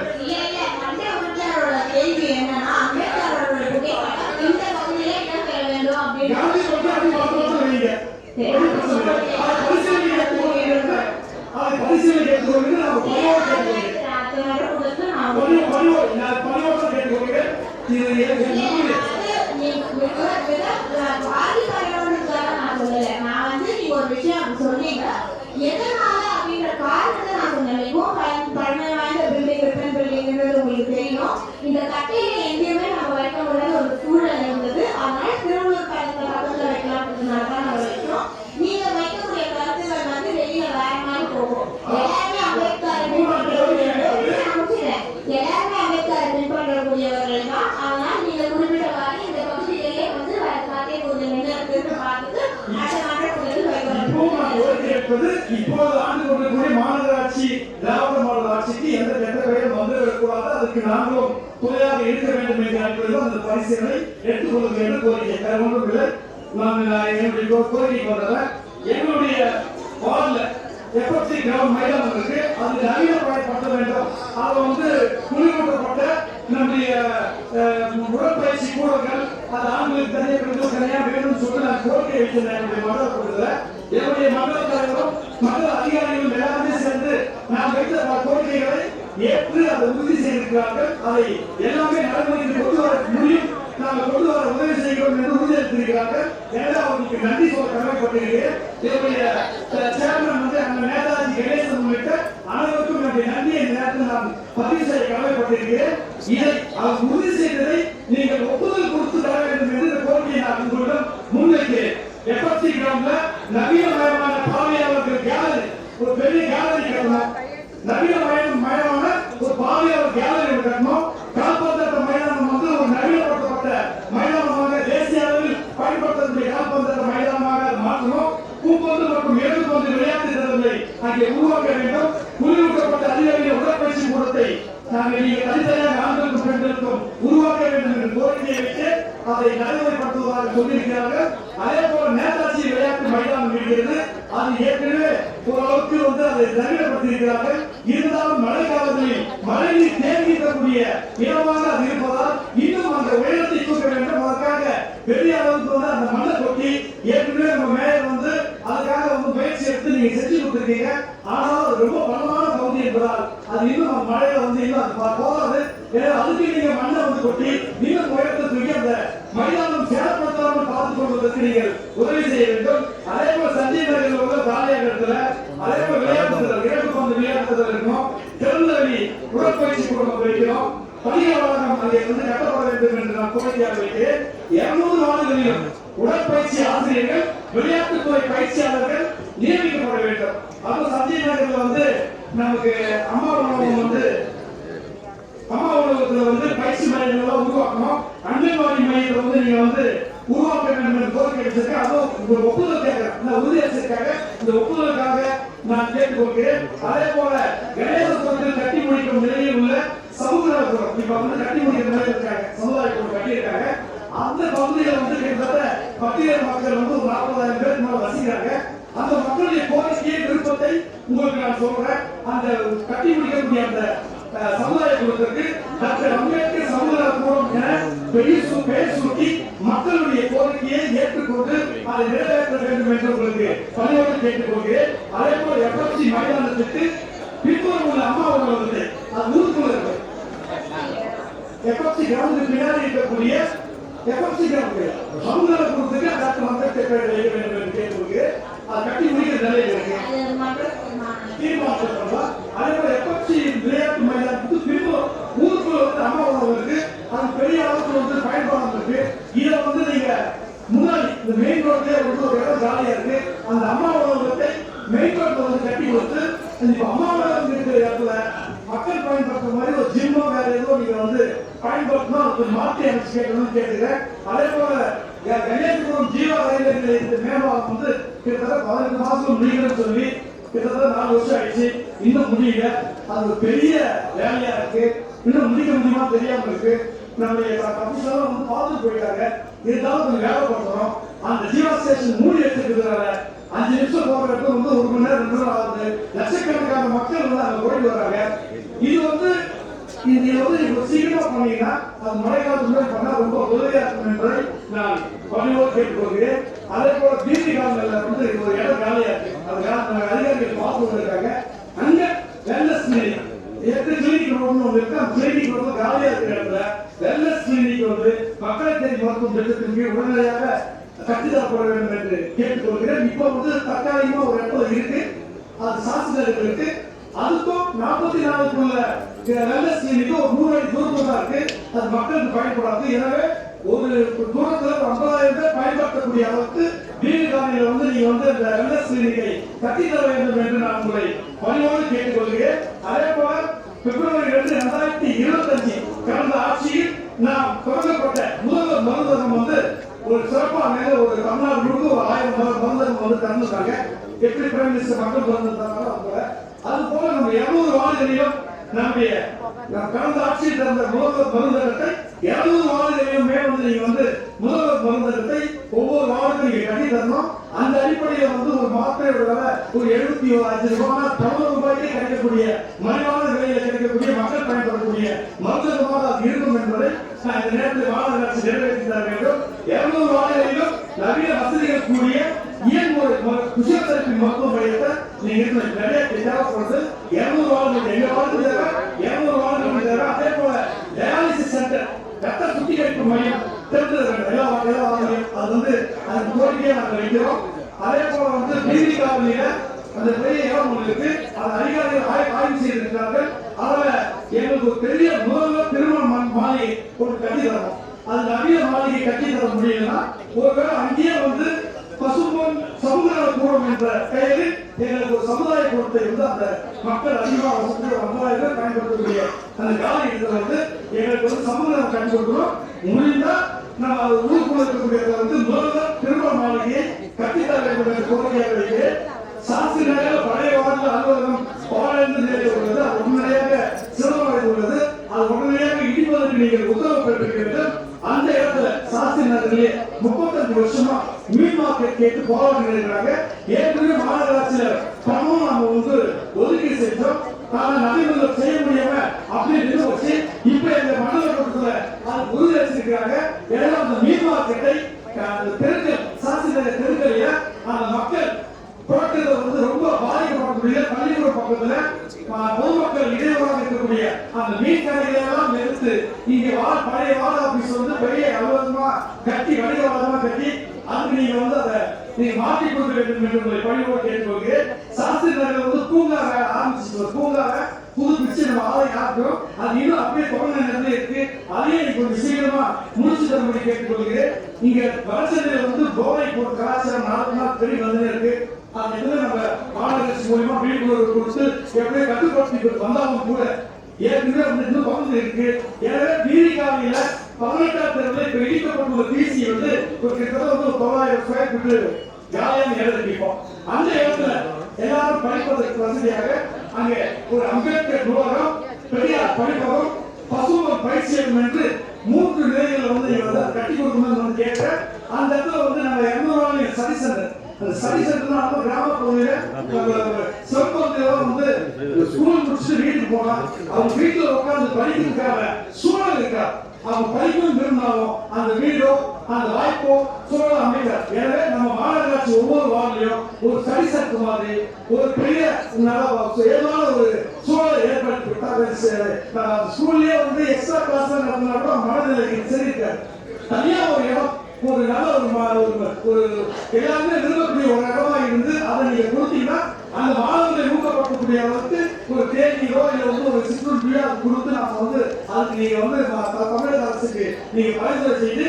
காந்தி பற்றி அது மாத்திரம் வைங்க, பரிசீலனை கேட்டுக்கொள்ளுங்க. அதை பரிசீலனை கேட்டுக்கொள்ளுங்க. நாங்கள் பணியோடு கேட்டுக்கொள்கிறேன். ஒரு விஷயம் சொன்னீங்க, எதனால அப்படின்ற காரணத்தை நான் சொன்னேன். பழமை வாய்ந்த பில்டிங் ரிப்பன் பில்டிங்ன்றது உங்களுக்கு தெரியும். இந்த கட்டையில எங்கேயுமே நம்ம வைக்க முடியாத ஒரு சூழல் இருந்தது. அதனால திருவள்ளூர் பக்கத்துல வைக்கலாம்ன்றதுனால தான் நம்ம வைக்கிறோம். நீங்க வைக்கக்கூடிய கருத்துக்கள் வந்து வெளியில வேற மாதிரி போகும். எல்லாருமே அம்பேத்கர் எல்லாருமே அம்பேத்கர் பின்பற்றக்கூடியவர்கள் தான். அதனால நீங்க குறிப்பிட்டவாறு இந்த பகுதியிலேயே வந்து வேற காட்டை கொஞ்சம் என்ன இருக்குன்னு பார்த்துட்டு இப்போது ஆண்டு கொண்டிருக்கிற மாநகராட்சி திராவிட மாடல் ஆட்சிக்கு எந்த கெட்ட பெயரும் வந்துவிடக்கூடாது, அதுக்கு நாங்களும் துணையாக இருக்க வேண்டும் என்ற அடிப்படையில் அந்த பரிசீலனை எடுத்துக்கொள்ளுங்கள் என்று கோரிக்கை. வேற ஒன்றும் இல்லை. நான் என்னுடைய கோரிக்கை வந்தேன். எங்களுடைய வார்டில் எஃப்எஃப்சி கிரவுண்ட் மைதானம் இருக்கு, அது நவீனப்படுத்த வேண்டும். அதை வந்து குளிரூட்டப்பட்ட நம்முடைய உடற்பயிற்சி கூடங்கள் அது ஆண்களுக்கு தனியாக பெண்களுக்கு தனியாக வேணும்னு சொல்லி நான் கோரிக்கை வைக்கிறேன். என்னுடைய மண்டல கூட்டத்தில் என்னுடைய மண்டல தலைவரும் மண்டல அதிகாரிகளும் எல்லாருமே சேர்ந்து நான் வைத்த கோரிக்கைகளை ஏற்று அதை உறுதி செய்திருக்கிறார்கள். அதை எல்லாமே நடைமுறைக்கு கொண்டு வர முடியும், நாங்கள் கொண்டு வர உதவி செய்கிறோம் என்று உறுதியளித்திருக்கிறார்கள். எனவே அவர்களுக்கு நன்றி சொல்ல கடமைப்பட்டிருக்கிறேன். என்னுடைய சேர்மன் வந்து அந்த நேதாஜி கணேசன் உள்ளிட்ட அனைவருக்கும் என்னுடைய நன்றியை இந்த நேரத்தில் நான் பதிவு செய்ய கடமைப்பட்டிருக்கிறேன். இதை அவர் உறுதி செய்ததை நீங்கள் ஒப்புதல் கொடுத்து தர வேண்டும் என்று இந்த கோரிக்கையை நான் உங்களிடம் முன்வைக்கிறேன். எஃப்எஃப்சி கிரவுண்ட்ல நவீனமயமான பார்வையாளர்கள் கேலரி, ஒரு பெரிய கேலரி கட்டணும். நவீனமயமான ஒரு பார்வையாளர் கேலரி கட்டணும். கால்பந்தாட்ட மைதானம் வந்து ஒரு நவீனப்படுத்தப்பட்ட மைதானமாக தேசிய அளவில் பயன்படுத்தக்கூடிய கால்பந்தாட்ட மைதானமாக மாற்றணும். பூப்பந்து மற்றும் எழுதுபந்து விளையாட்டு திட்டங்களை அங்கே உருவாக்க வேண்டும். குளிரூட்டப்பட்ட அதிகாரிகள் உடற்பயிற்சி கூடத்தை நாங்கள் நீங்கள் தனித்தனியாக ஆண்களுக்கும் பெண்களுக்கும் உருவாக்க வேண்டும் என்று கோரிக்கையை வைத்து அதை நடைமுறைப்படுத்துவதாக சொல்லியிருக்கிறார்கள். அதே போல நேதாஜி விளையாட்டு மைதானம் இருக்கிறது, அது ஏற்கனவே ஓரளவுக்கு வந்து அதை நவீனப்படுத்தியிருக்கிறார்கள். இருந்தாலும் மழை காலங்களில் மழைநீர் தேங்கிக்கூடிய இடமாக அது இருப்பதால் இன்னும் அந்த உயரத்தை தூக்க வேண்டும். அதற்காக பெரிய அளவுக்கு வந்து அந்த மண்ணை கொட்டி ஏற்கனவே நம்ம மேயர் வந்து அதுக்காக வந்து முயற்சி எடுத்து நீங்க செஞ்சு கொடுத்துருக்கீங்க. ஆனால் அது ரொம்ப பலமான பகுதி என்பதால் அது இன்னும் மழையில வந்து இன்னும் அது போகாது. அதுக்கு நீங்க மண்ணை வந்து கொட்டி இன்னும் உயரத்தை தூக்கி அந்த மைதானம் சேதப்படுத்தாமல் பார்த்துக் கொள்வதற்கு நீங்கள் உதவி செய்ய வேண்டும். அதே போல சஞ்சய் நகரில் உள்ள தாலியாக இடத்துல அதே போல விளையாட்டு இறப்பு பந்து விளையாட்டு இருக்கும். திறந்தவெளி உடற்பயிற்சி கூடம் வைக்கிறோம். பணிய வளாகம் அங்கே வந்து கட்டப்பட வேண்டும் என்று நான் கோரிக்கையாக வைக்கிறேன். 200 ஆண்டுகளிலும் உடற்பயிற்சி ஆசிரியர்கள், விளையாட்டுத்துறை பயிற்சியாளர்கள் நியமிக்கப்பட வேண்டும். அப்ப சஞ்சய் நகர்ல வந்து நமக்கு அம்மா உணவகம் வந்து அம்மா உணவகத்துல வந்து பயிற்சி மையங்களை உருவாக்கணும். அங்கன்வாடி மையத்தை வந்து நீங்க வந்து உருவாக்க வேண்டும் என்று கோரிக்கை வச்சிருக்கேன். அதுவும் ஒரு ஒப்புதலுக்காக இந்த உறுதியளிச்சிருக்காங்க. இந்த ஒப்புதலுக்காக நான் கேட்டுக்கொள்கிறேன். அதே போல கணேசபுரத்தில் கட்டி முடிக்கும் நிலையில் உள்ள சமூகபுரம் இப்ப வந்து கட்டி முடிக்கிற நிலையில் இருக்காங்க. சமுதாய கூடம் கட்டியிருக்காங்க. அந்த பகுதியில வந்து கிட்டத்தட்ட பட்டியல் மக்கள் வந்து ஒரு 40,000 பேருக்கு மேல வசிக்கிறாங்க. அந்த மக்களுடைய கோரிக்கையை விருப்பத்தை உங்களுக்கு நான் சொல்றேன். அந்த கட்டி முடிக்கக்கூடிய அந்த சமுதாய கூடத்திற்கு டாக்டர் அம்பேத்கர் சமுதாய கூடம் என பெயர் சூட்டி மக்களுடைய கோரிக்கையை ஏற்றுக்கொண்டு அதை நிறைவேற்ற வேண்டும் என்று உங்களுக்கு பணியோடு கேட்டுக்கொள்கிறேன். அதே போல எஃப்எஃப்சி மைதானத்திற்கு பின்புறம் உள்ள அம்மா உணவகத்தை அது ஊருக்குள்ள இருக்கு. எஃப்எஃப்சி கிரவுண்டுக்கு பின்னாடி இருக்கக்கூடிய எஃப்எஃப்சி கிரவுண்டு சமுதாய கூடத்துக்கு டாக்டர் அம்பேத்கர் பெயர் வைக்க வேண்டும் என்று கேட்டுக்கொள்கிறேன். அது கட்டி முடிக்கிற நிலையில் இருக்கு. தீர்மானம் பண்ணலாம். அதே போல எஃப்எஃப்சி விளையாட்டு மைதானத்துக்கு பின்புறம் ஊருக்குள்ள வந்து அம்மா உணவகம் இருக்கு. அது பெரிய அளவுக்கு வந்து பயன்பாடு இருக்கு. இதை வந்து நீங்க முன்னாடி இந்த மெயின் ரோட்லயே வந்து ஒரு இடம் காலியா இருக்கு. அந்த அம்மா உணவகத்தை மெயின் ரோட்ல வந்து கட்டி கொடுத்து இப்ப அம்மா உணவகம் இருக்கிற இடத்துல மக்கள் பயன்படுத்துற மாதிரி ஒரு ஜிம்மோ வேற ஏதோ நீங்க வந்து பயன்படுத்தணும். அதுக்கு மாற்றி அமைச்சு கேட்கணும்னு கேட்டுக்கிறேன். அதே போல கணேசபுரம் ஜீவா ரயில்வே நிலையத்து மேம்பாலம் வந்து கிட்டத்தட்ட 15 மாசம் முடியுதுன்னு சொல்லி கிட்டத்தட்ட 4 வருஷம் ஆயிடுச்சு, இன்னும் முடியல. அது ஒரு பெரிய வேலையா இருக்கு. இன்னும் முடிக்க முடியுமா தெரியாம இருக்கு. நம்முடைய கமிஷனர் வந்து பார்த்துட்டு போயிட்டாங்க. இருந்தாலும் கொஞ்சம் வேலை பண்ணுறோம். அந்த ஜீவா ஸ்டேஷன் மூடி வச்சிருக்கிறதுனால 5 நிமிஷம் போகிறதுக்கு வந்து 1 மணி நேரம் 2 மணி நேரம் ஆகுது. லட்சக்கணக்கான மக்கள் வந்து அங்க போயிட்டு வர்றாங்க. இது வந்து சீக்கிரமா பண்ணீங்கன்னா அது மழை காலத்துல பண்ணா ரொம்ப உதவியா இருக்கும் என்பதை நான் பணியோடு கேட்டுக்கொள்கிறேன். அதே போல பீதி காலங்கள்ல வந்து ஒரு இடம் காலியா இருக்கு. அது அதிகாரிகள் பார்த்து வந்திருக்காங்க. அங்க வெல்னஸ் கிளினிக் கிளினிக் ஒன்று இருக்கு. அந்த கிளினிக் வந்து காலியா இருக்கிற இடத்துல வெல்னஸ் கிளினிக் வந்து மக்களை தேடி மருத்துவம் திட்டத்திற்கு உடனடியாக கட்டித்தரப்பட வேண்டும் என்று கேட்டுக்கொள்கிறேன். இப்ப வந்து தற்காலிகமா ஒரு இடத்துல இருக்கு, அது சாஸ்திரம் இருக்கு. அதுக்கும் 44க்குள்ள வெல்னஸ் கிளினிக் ஒரு 100 அடி தூரத்துல தான் இருக்கு. அது மக்களுக்கு பயன்படாது. எனவே ஒரு தூரத்துல 50,000 பேர் பயன்படுத்தக்கூடிய அளவுக்கு வீடு காலனியில வந்து நீங்க வந்து இந்த வெல்னஸ் கிளினிக்கை கட்டித்தர வேண்டும் என்று நான் உங்களை பணியோடு கேட்டுக்கொள்கிறேன். அதே போல பிப்ரவரி 2, 2025 கடந்த ஆட்சியில் நாம் தொடங்கப்பட்ட முதல்வர் மருந்தகம் வந்து ஒரு சிறப்பான ஒரு தமிழ்நாடு முழுக்க ஒரு 1000 மருந்தகம் வந்து திறந்துட்டாங்க. எப்படி பிரைம் மினிஸ்டர் மக்கள் திறந்துட்டாங்களோ அது போல நம்ம 200 வார்டுகளிலும் நம்முடைய கடந்த ஆட்சியில் திறந்த முதல்வர் மருந்தகத்தை 200 வார்டுகளிலும் வந்து நீங்க வந்து முதல்வர் மருந்தகத்தை ஒவ்வொரு வார்டுக்கும் நீங்க கட்டி தரணும். அந்த அடிப்படையில் வந்து ஒரு மாத்திரையோட விலை ஒரு 75 ரூபாய் 90 ரூபாய்க்கு கிடைக்கக்கூடிய மலிவான விலையில கிடைக்கக்கூடிய மக்கள் பயன்படக்கூடிய மருந்தகமாக அது இருக்கணும். இருக்கக்கூடிய இயன்முறை பிசியோதெரபி மருத்துவ மையத்தை நீங்க நிறைய தேவைப்படுறது 200 வாழ்க்கை எங்க வாழ்க்கை தேவை 200 வாழ்க்கை தேவை. அதே போல டயாலிசிஸ் சென்டர் ரத்த சுத்திகரிப்பு மையம் தெரிஞ்சது எல்லா அது வந்து அந்த கோரிக்கையை நாங்கள் வைக்கிறோம். அதே போல வந்து நீதி காவலியில அந்த பெரிய இடம் இருக்கு, அது அதிகாரிகள் ஆய்வு செய்திருக்கிறார்கள். அதுல எங்களுக்கு ஒரு பெரிய முதல்வர் திருமண மாளிகை ஒரு கட்டி தரணும். அது நவீன மாளிகை கட்டி தர முடியலன்னா ஒருவேளை அங்கேயே வந்து பசும்பொன் சமுதாய கூடம் என்ற பெயரில் எங்களுக்கு ஒரு சமுதாய கூடத்தை வந்து அந்த மக்கள் அதிகமாக வசதி சமுதாயத்தில் பயன்படுத்தக்கூடிய அந்த காலகட்டத்தில் வந்து எங்களுக்கு வந்து சமுதாயம் கட்டி கொடுக்கணும். முடிந்தா நம்ம ஊருக்குள்ள இருக்கக்கூடியதை வந்து முதல்வர் திருமண மாளிகையை கட்டித்தர வேண்டும் என்ற கோரிக்கையாக வைக்கிறேன். சாஸ்திரி நகரில் பழைய வார்டில் அலுவலகம் பாழடைந்த நிலையில் உள்ளது. அது உடனடியாக சிறப்பாக உள்ளது. அது உடனடியாக இடிப்பதற்கு நீங்கள் உத்தரவு பெற்றிருக்கிறீர்கள். அந்த இடத்துல சாஸ்திரி நகரிலே 35 வருஷமா மீன் மார்க்கெட் கேட்டு போராடி இருக்கிறாங்க. ஏற்கனவே மாநகராட்சியில பணமும் நம்ம வந்து ஒதுக்கீடு செஞ்சோம். நடைமுறை செய்ய முடியாம அப்படியே நின்று வச்சு இப்ப இந்த மண்டல கூட்டத்துல அது உறுதி அளிச்சிருக்கிறாங்க. ஏன்னா அந்த மீன் மார்க்கெட்டை தெருக்கள் சாஸ்திரி நகர் தெருக்களைய அந்த மக்கள் புறக்கிறது வந்து ரொம்ப பாதிக்கப்படக்கூடிய பள்ளிக்கூட பக்கத்துல பொதுமக்கள் இடையூறாக இருக்கக்கூடிய அந்த மீன் கடைகளை எல்லாம் நிறுத்து இங்க பழைய வார்டு ஆபீஸ் வந்து பெரிய அலுவலகமா கட்டி வடிவாளமா கட்டி அதுக்கு நீங்க வந்து அதை நீங்க மாற்றி கொடுக்க வேண்டும் என்று உங்களை பணியோடு கேட்டுக்கொள்கிறேன். சாஸ்திரி நகரில் வந்து பூங்காக ஆரம்பிச்சு பூங்காக புதுப்பிச்சு நம்ம ஆலை ஆக்குறோம். அது இன்னும் அப்படியே தொடர்ந்த நிலையில இருக்கு. அதையே கொஞ்சம் சீக்கிரமா முடிச்சு தரும்படி கேட்டுக்கொள்கிறேன். இங்க வடசென்னையில வந்து போதை போர் கலாச்சாரம் 4 நாள் பெரிய வந்து இருக்கு. அது எதுவும் நம்ம மாநகராட்சி மூலமா விழிப்புணர்வு கொடுத்து எப்படியே கட்டுப்பாட்டு வந்தாலும் கூட ஏற்கனவே வந்து இன்னும் பகுதி இருக்கு. எனவே வீதி காலையில 18ஆம் தேதியில இப்ப இடிக்கப்பட்டுள்ள பிசி வந்து ஒரு கிட்டத்தட்ட வந்து 900 ஸ்கொயர் ஃபீட் ஜாலியான இடம் இருப்போம். அந்த இடத்துல எல்லாரும் படிப்பதற்கு வசதியாக அங்கே ஒரு அம்பேத்கர் நூலகம், பெரியார் படிப்பகம், பசும்பொன் பயிற்சியம் என்று 3 நிலைகளில் வந்து கட்டி கொடுக்கணும்னு வந்து கேட்க அந்த இடத்துல வந்து நம்ம 200 ஸ்டடி சென்டர் அந்த ஸ்டடி சென்டர் நம்ம கிராம பகுதியில சொற்பொழில வந்து ஸ்கூல் முடிச்சுட்டு வீட்டுக்கு போனா அவங்க வீட்டுல உட்கார்ந்து படிக்கிறதுக்காக சூழல் இருக்கா. அவங்க படிக்கணும் இருந்தாலும் அந்த வீடோ அந்த வாய்ப்போ சூழல் அமைக்கிறார். எனவே நம்ம மாநகராட்சி ஒவ்வொரு வார்டிலையும் ஒரு ஸ்டடி சென்டர் மாதிரி ஒரு பெரிய ஏதாவது ஒரு சூழலை ஏற்படுத்தி ஸ்கூல்லயே வந்து எக்ஸ்ட்ரா கிளாஸ் நடத்தினா கூட மனநிலைக்கு சரி இருக்காது. தனியா ஒரு இடம் ஒரு நல்ல ஒரு எல்லாருமே விரும்பக்கூடிய ஒரு இடமா இருந்து அதை நீங்க கொடுத்தீங்கன்னா அந்த மாணவர்களை ஊக்கப்படுத்தக்கூடிய அளவுக்கு ஒரு தேதியோ இல்ல வந்து ஒரு சிற்றுண்டியோ கொடுத்து நாம வந்து அதுக்கு நீங்க வந்து தமிழக அரசுக்கு நீங்க பரிந்துரை செய்து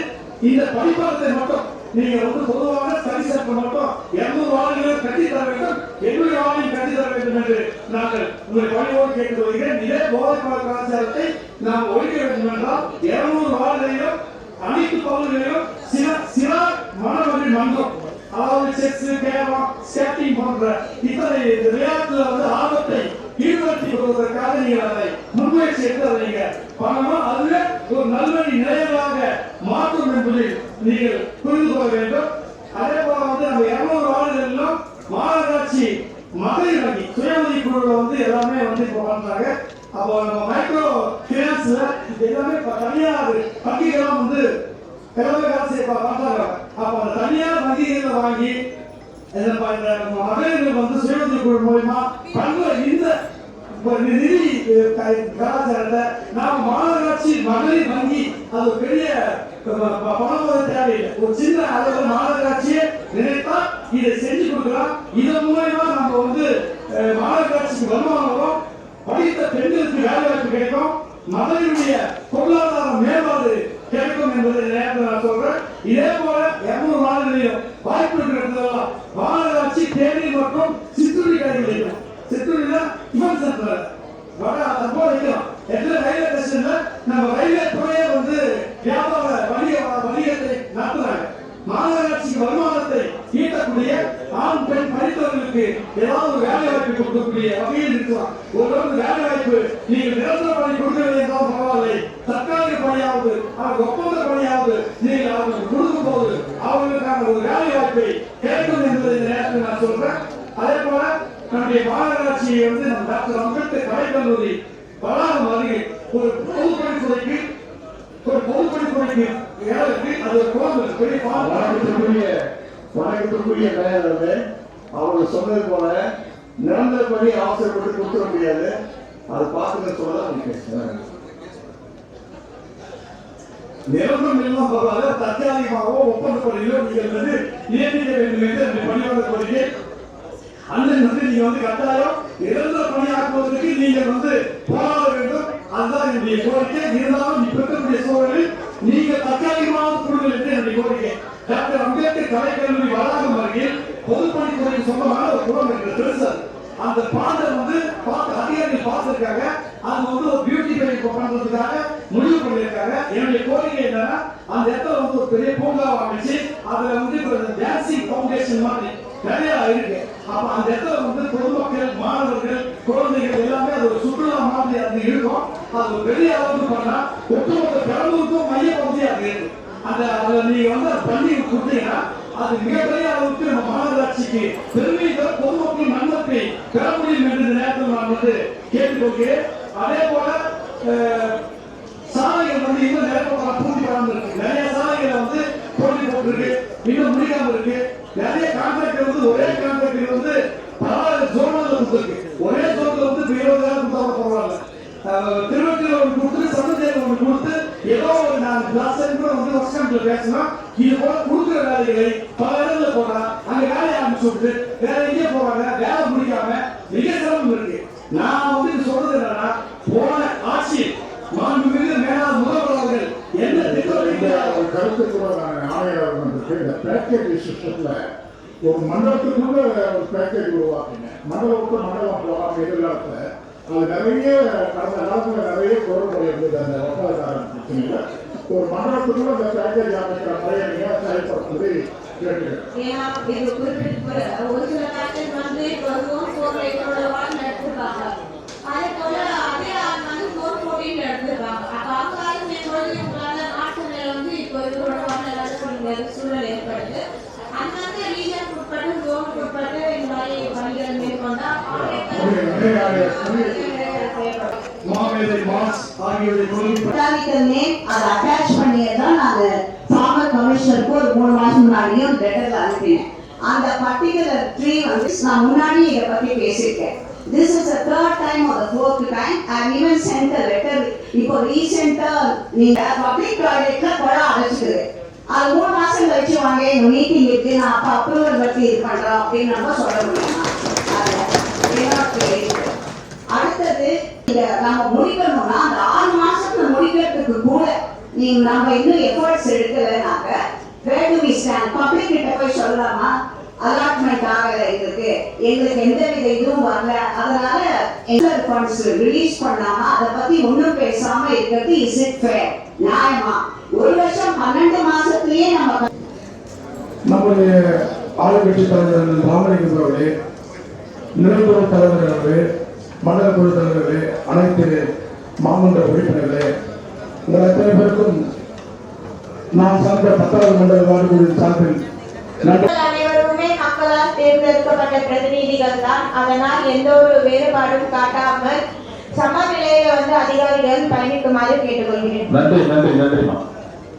இந்த படிப்பாளத்தை மட்டும் நீங்க வந்து பொதுவான ஸ்டடி சென்டர் மட்டும் 200 வார்டுகளும் கட்டி தர வேண்டும், 800 வார்டையும் கட்டி தர வேண்டும் என்று நாங்கள் உங்களை பணியோடு கேட்டு வருகிறேன். இதே போதை கலாச்சாரத்தை நாம் ஒழிக்க வேண்டும் என்றால் 200 வார்டுகளிலும் அனைத்து பகுதிகளிலும் சில மாணவர்கள் மன்றம் அதாவது செஸ், கேரம், ஸ்கேட்டிங் போன்ற இத்தனை விளையாட்டுல வந்து ஆபத்தை ஈடுபடுத்தி கொள்வதற்காக நீங்கள் அதை முன்முயற்சி எடுத்து அதை நீங்க பண்ணணும். அதுவே ஒரு நல்வழி நிலையங்களாக மாற்றும் என்பதில் நீங்கள் புரிந்து கொள்ள வேண்டும். அதே போல வந்து நம்ம 200 வார்டுகளிலும் மாநகராட்சி மகளிர் வங்கி சுயமதி குழுல வந்து எல்லாமே வந்து இப்போ பண்றாங்க. அப்போ நம்ம மைக்ரோ பினான்ஸ்ல எல்லாமே தனியார் வங்கிகளும் வந்து எல்லாமே காசு பண்றாங்க. அப்போ அந்த தனியார் வங்கிகளை வாங்கி மகளிர்கள் வந்து சுயமதி குழு மூலமா பண்ற இந்த நிதி கலாச்சாரத்தை நாம மாநகராட்சி மகளிர் வங்கி அது பெரிய பணம் தேவையில்லை. ஒரு சின்ன அளவு மாநகராட்சியை நினைத்தால் இதை செஞ்சு கொடுக்கலாம். இதன் மூலமா நம்ம வந்து மாநகராட்சிக்கு வருமானம் வரும், படித்த பெண்களுக்கு வேலை வாய்ப்பு கிடைக்கும், மகளிருடைய பொருளாதார மேம்பாடு கிடைக்கும் என்பதை நேரத்தில் நான் சொல்றேன். இதே போல 200 நாடுகளிலும் வாய்ப்பு இருக்கிறதெல்லாம் மாநகராட்சி தேநீர் மற்றும் சிற்றுண்டி கடைகள் சிற்றுண்டில இவன் சென்டர் வைக்கலாம். ரயில்வே ஸ்டேஷன்ல நம்ம ரயில்வே துறையே வந்து வியாபார வணிகத்தை நடத்துறாங்க. மாநகராட்சிக்கு வருமானத்தை ஈட்டக்கூடிய ஆண் பெண் படித்தவர்களுக்கு ஏதாவது ஒரு வேலை வாய்ப்பு கொடுக்கக்கூடிய வகையில் இருக்கலாம். ஒரு வேலை வாய்ப்பு நீங்கள் நிரந்தர பணி கொடுக்கவில்லை என்றால் பரவாயில்லை, தற்காலிக பணியாவது அவருக்கு ஒப்பந்த பணியாவது நீங்கள் அவர்களுக்கு கொடுக்கும் போது அவர்களுக்கான ஒரு வேலை வாய்ப்பை கிடைக்கும் என்பதை இந்த நேரத்தில் நான் சொல்றேன். அதே போல நம்முடைய மாநகராட்சியை வந்து நம்ம டாக்டர் அம்பேத்கர் கலைக்கல்லூரி வளாகம் அருகே ஒரு பொதுப்பணித்துறைக்கு அது ஒரு கோவில் பெரிய வணக்கத்துக்குரிய மேயர்களே, அவங்க சொன்னது போல நிரந்தர பணி அவசரப்பட்டு கொடுத்துட முடியாது. அதை பார்த்துக்க சொல்லதான் பேசுறேன். நிரந்தரம் எல்லாம் பரவாயில்ல, தற்காலிகமாகவோ ஒப்பந்த பணியிலோ நீங்கள் வந்து நியமிக்க வேண்டும் என்று அந்த பணியாளர் கோரிக்கை. அண்ணன் வந்து நீங்க வந்து கட்டாயம் நிரந்தர பணியாக்குவதற்கு நீங்கள் வந்து போராட வேண்டும். அதுதான் என்னுடைய கோரிக்கை. இருந்தாலும் இப்ப இருக்கக்கூடிய சூழலில் நீங்கள் தற்காலிகமாக கொடுங்கள் என்று என்னுடைய கோரிக்கை. டாக்டர் அம்பேத்கர் கலைக்கல்லூரி வளாகம் அருகில் பொதுப்பணித்துறைக்கு சொந்தமான ஒரு குளம் இருக்கிறது பெருசா. அந்த பாதை வந்து அதிகாரிகள் பார்த்திருக்காங்க. அது வந்து ஒரு பியூட்டி பேர் பண்றதுக்காக முடிவு பண்ணியிருக்காங்க. என்னுடைய கோரிக்கை என்னன்னா, அந்த இடத்துல வந்து ஒரு பெரிய பூங்காவை அமைச்சு அதுல வந்து டான்சிங் ஃபவுண்டேஷன் மாதிரி நிறைய இருக்கு. அப்ப அந்த இடத்துல வந்து பொதுமக்கள், மாணவர்கள், குழந்தைகள் எல்லாமே அது ஒரு சுற்றுலா மாதிரி அது இருக்கும். அது ஒரு பெரிய அளவுக்கு பண்ணா ஒட்டுமொத்த பெரம்பலூருக்கும் மைய பகுதியா அது இருக்கு. அந்த நீங்க வந்து பண்ணி கொடுத்தீங்கன்னா அது மிகப்பெரிய அளவுக்கு நம்ம மாநகராட்சிக்கு பெருமை தரும், பொதுமக்கள் நன்மத்தை பெற முடியும் என்று இந்த நேரத்தில் நான் வந்து கேட்டுக்கொள்கிறேன். அதே போல சாலைகள் வந்து இன்னும் நிறைய பூர்த்தி பண்ணாம இருக்கு. நிறைய சாலைகளை வந்து போட்டி போட்டிருக்கு, இன்னும் முடிக்காம இருக்கு. நிறைய கான்ட்ராக்டர் வந்து ஒரே கான்ட்ராக்டர் வந்து பல ஜோன்ல கொடுத்துருக்கு. ஒரே ஜோன்ல வந்து 20,000 கொடுத்தா பரவாயில்ல. திருவள்ளூர் ஒன்று கொடுத்து, சந்தேகம் ஒன்று கொடுத்து, ஏதோ ஒரு நான் கூட வந்து ஒர்க் பேசணும். இது போல கொடுக்குற வேலைகளை பல இடத்துல போனா அங்க வேலையை ஆரம்பிச்சு விட்டு வேற எங்கே போறாங்க, வேலை முடிக்காம மிக சிரமம் இருக்கு. நான் வந்து சொல்றது என்னன்னா, போன ஆட்சி மாண்புமிகு மேலாள் முதல்வர் அவர்கள் என்ன திட்டம் கருத்து கூட ஆணையர் வந்துட்டு இந்த பேக்கேஜ் சிஸ்டத்துல ஒரு மண்டலத்துக்குள்ள ஒரு பேக்கேஜ் உருவாக்குங்க. மண்டலத்துக்கு மண்டலம் போகாம எதிர்காலத்துல அது நிறைய கடந்த காலத்துல நிறைய குரல்கள் இருந்தது. அந்த ஒப்பந்தக்காரன் பிரச்சனையில ஒரு மண்டலத்துக்குள்ள இந்த பேக்கேஜ் அமைக்கிற முறையை நீங்க செயல்படுத்துவது கேட்டுக்கிறேன். ஒரு சில பேக்கேஜ் வந்து நடத்திருக்காங்க. அதே போல அதே வந்து 414 நடத்திருக்காங்க. அப்ப அவங்களாலும் உங்களால மாற்றங்களை வந்து இப்போ இதோட சூழல் ஏற்படுது. அந்தந்த ரீஜன் உட்பட்டு ஜோன் உட்பட்டு இந்த மாதிரி பணிகளை மேற்கொண்டா அட்டாச் பண்ணியதான் நாங்க ஃபார்மர் கமிஷனருக்கு ஒரு 3 மாசம் முன்னாடியும் லெட்டர்ல அனுப்பினேன். அந்த பர்டிகுலர் ட்ரீ வந்து நான் முன்னாடி இதை பத்தி பேசியிருக்கேன். This is the third time or the fourth time. I have even sent a letter. இப்போ ரீசெண்டா நீங்க பப்ளிக் டாய்லெட்ல குழா அடைச்சிக்குது. அது 3 மாசம் கழிச்சு வாங்க, எங்க மீட்டிங் இருக்கு, நான் அப்ப அப்ரூவல் பத்தி இது பண்றோம் அப்படின்னு நம்ம சொல்ல முடியுமா? அடுத்தது நம்ம முடிக்கணும்னா அந்த 6 மாசத்துல முடிக்கிறதுக்கு கூட நீங்க நம்ம இன்னும் எஃபர்ட்ஸ் எடுக்கலனாக்க where do we stand? Public கிட்ட போய் சொல்லலாமா? அலாட்மெண்ட் ஆகல, எங்களுக்கு எந்தவித இதுவும் வரல, அதனால என்டர் ஃபண்ட்ஸ் ரிலீஸ் பண்ணாம அதை பத்தி ஒன்றும் பேசாம இருக்கிறது இஸ் இட் ஃபேர்? நியாயமா? 1 வருஷம் 12 மாசத்திலேயே நம்முடைய ஆளுங்கட்சி தலைவர் ராமலிங்கம் அவர்களே, நிரந்தர தலைவர் அவர்களே, மண்டல குழு தலைவர்களே, அனைத்து மாமன்ற உறுப்பினர்களே, உங்கள் அத்தனை பேருக்கும் நான் சார்ந்த 10வது மண்டல வார்டு சார்பில் அனைவருமே மக்களால் தேர்ந்தெடுக்கப்பட்ட பிரதிநிதிகள் தான். அதனால் எந்த ஒரு வேறுபாடும் காட்டாமல் சமநிலையில வந்து அதிகாரிகள் பயணிக்குமாறு கேட்டுக்கொள்கிறேன். நன்றி நன்றி நன்றி.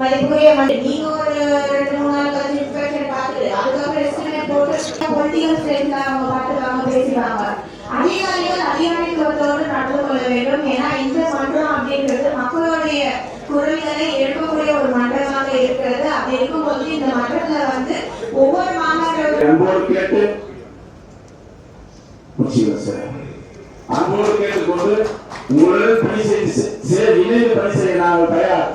மதிப்புக்குரிய நீங்க ஒரு 2-3 நாள் கழிச்சு இன்ஸ்பெக்ஷன் பார்த்துட்டு அதுக்கப்புறம் எஸ்டிமேட் போட்டு பொலிட்டிக்கல் ஸ்டேட்ல அவங்க பார்த்துக்காம பேசுறாங்க. அதிகாரிகள் அதிகாரித்துவத்தோடு நடந்து கொள்ள வேண்டும். ஏன்னா இந்த மன்றம் அப்படின்றது மக்களுடைய குரல்களை எழுப்பக்கூடிய ஒரு மன்றமாக இருக்கிறது. அப்படி இருக்கும்போது இந்த மன்றத்துல வந்து ஒவ்வொரு மாநாட்டோடு அன்போடு கேட்டுக்கொண்டு உங்களுடன் பணி செய்து இணைந்து பணி செய்ய நாங்கள் தயார்.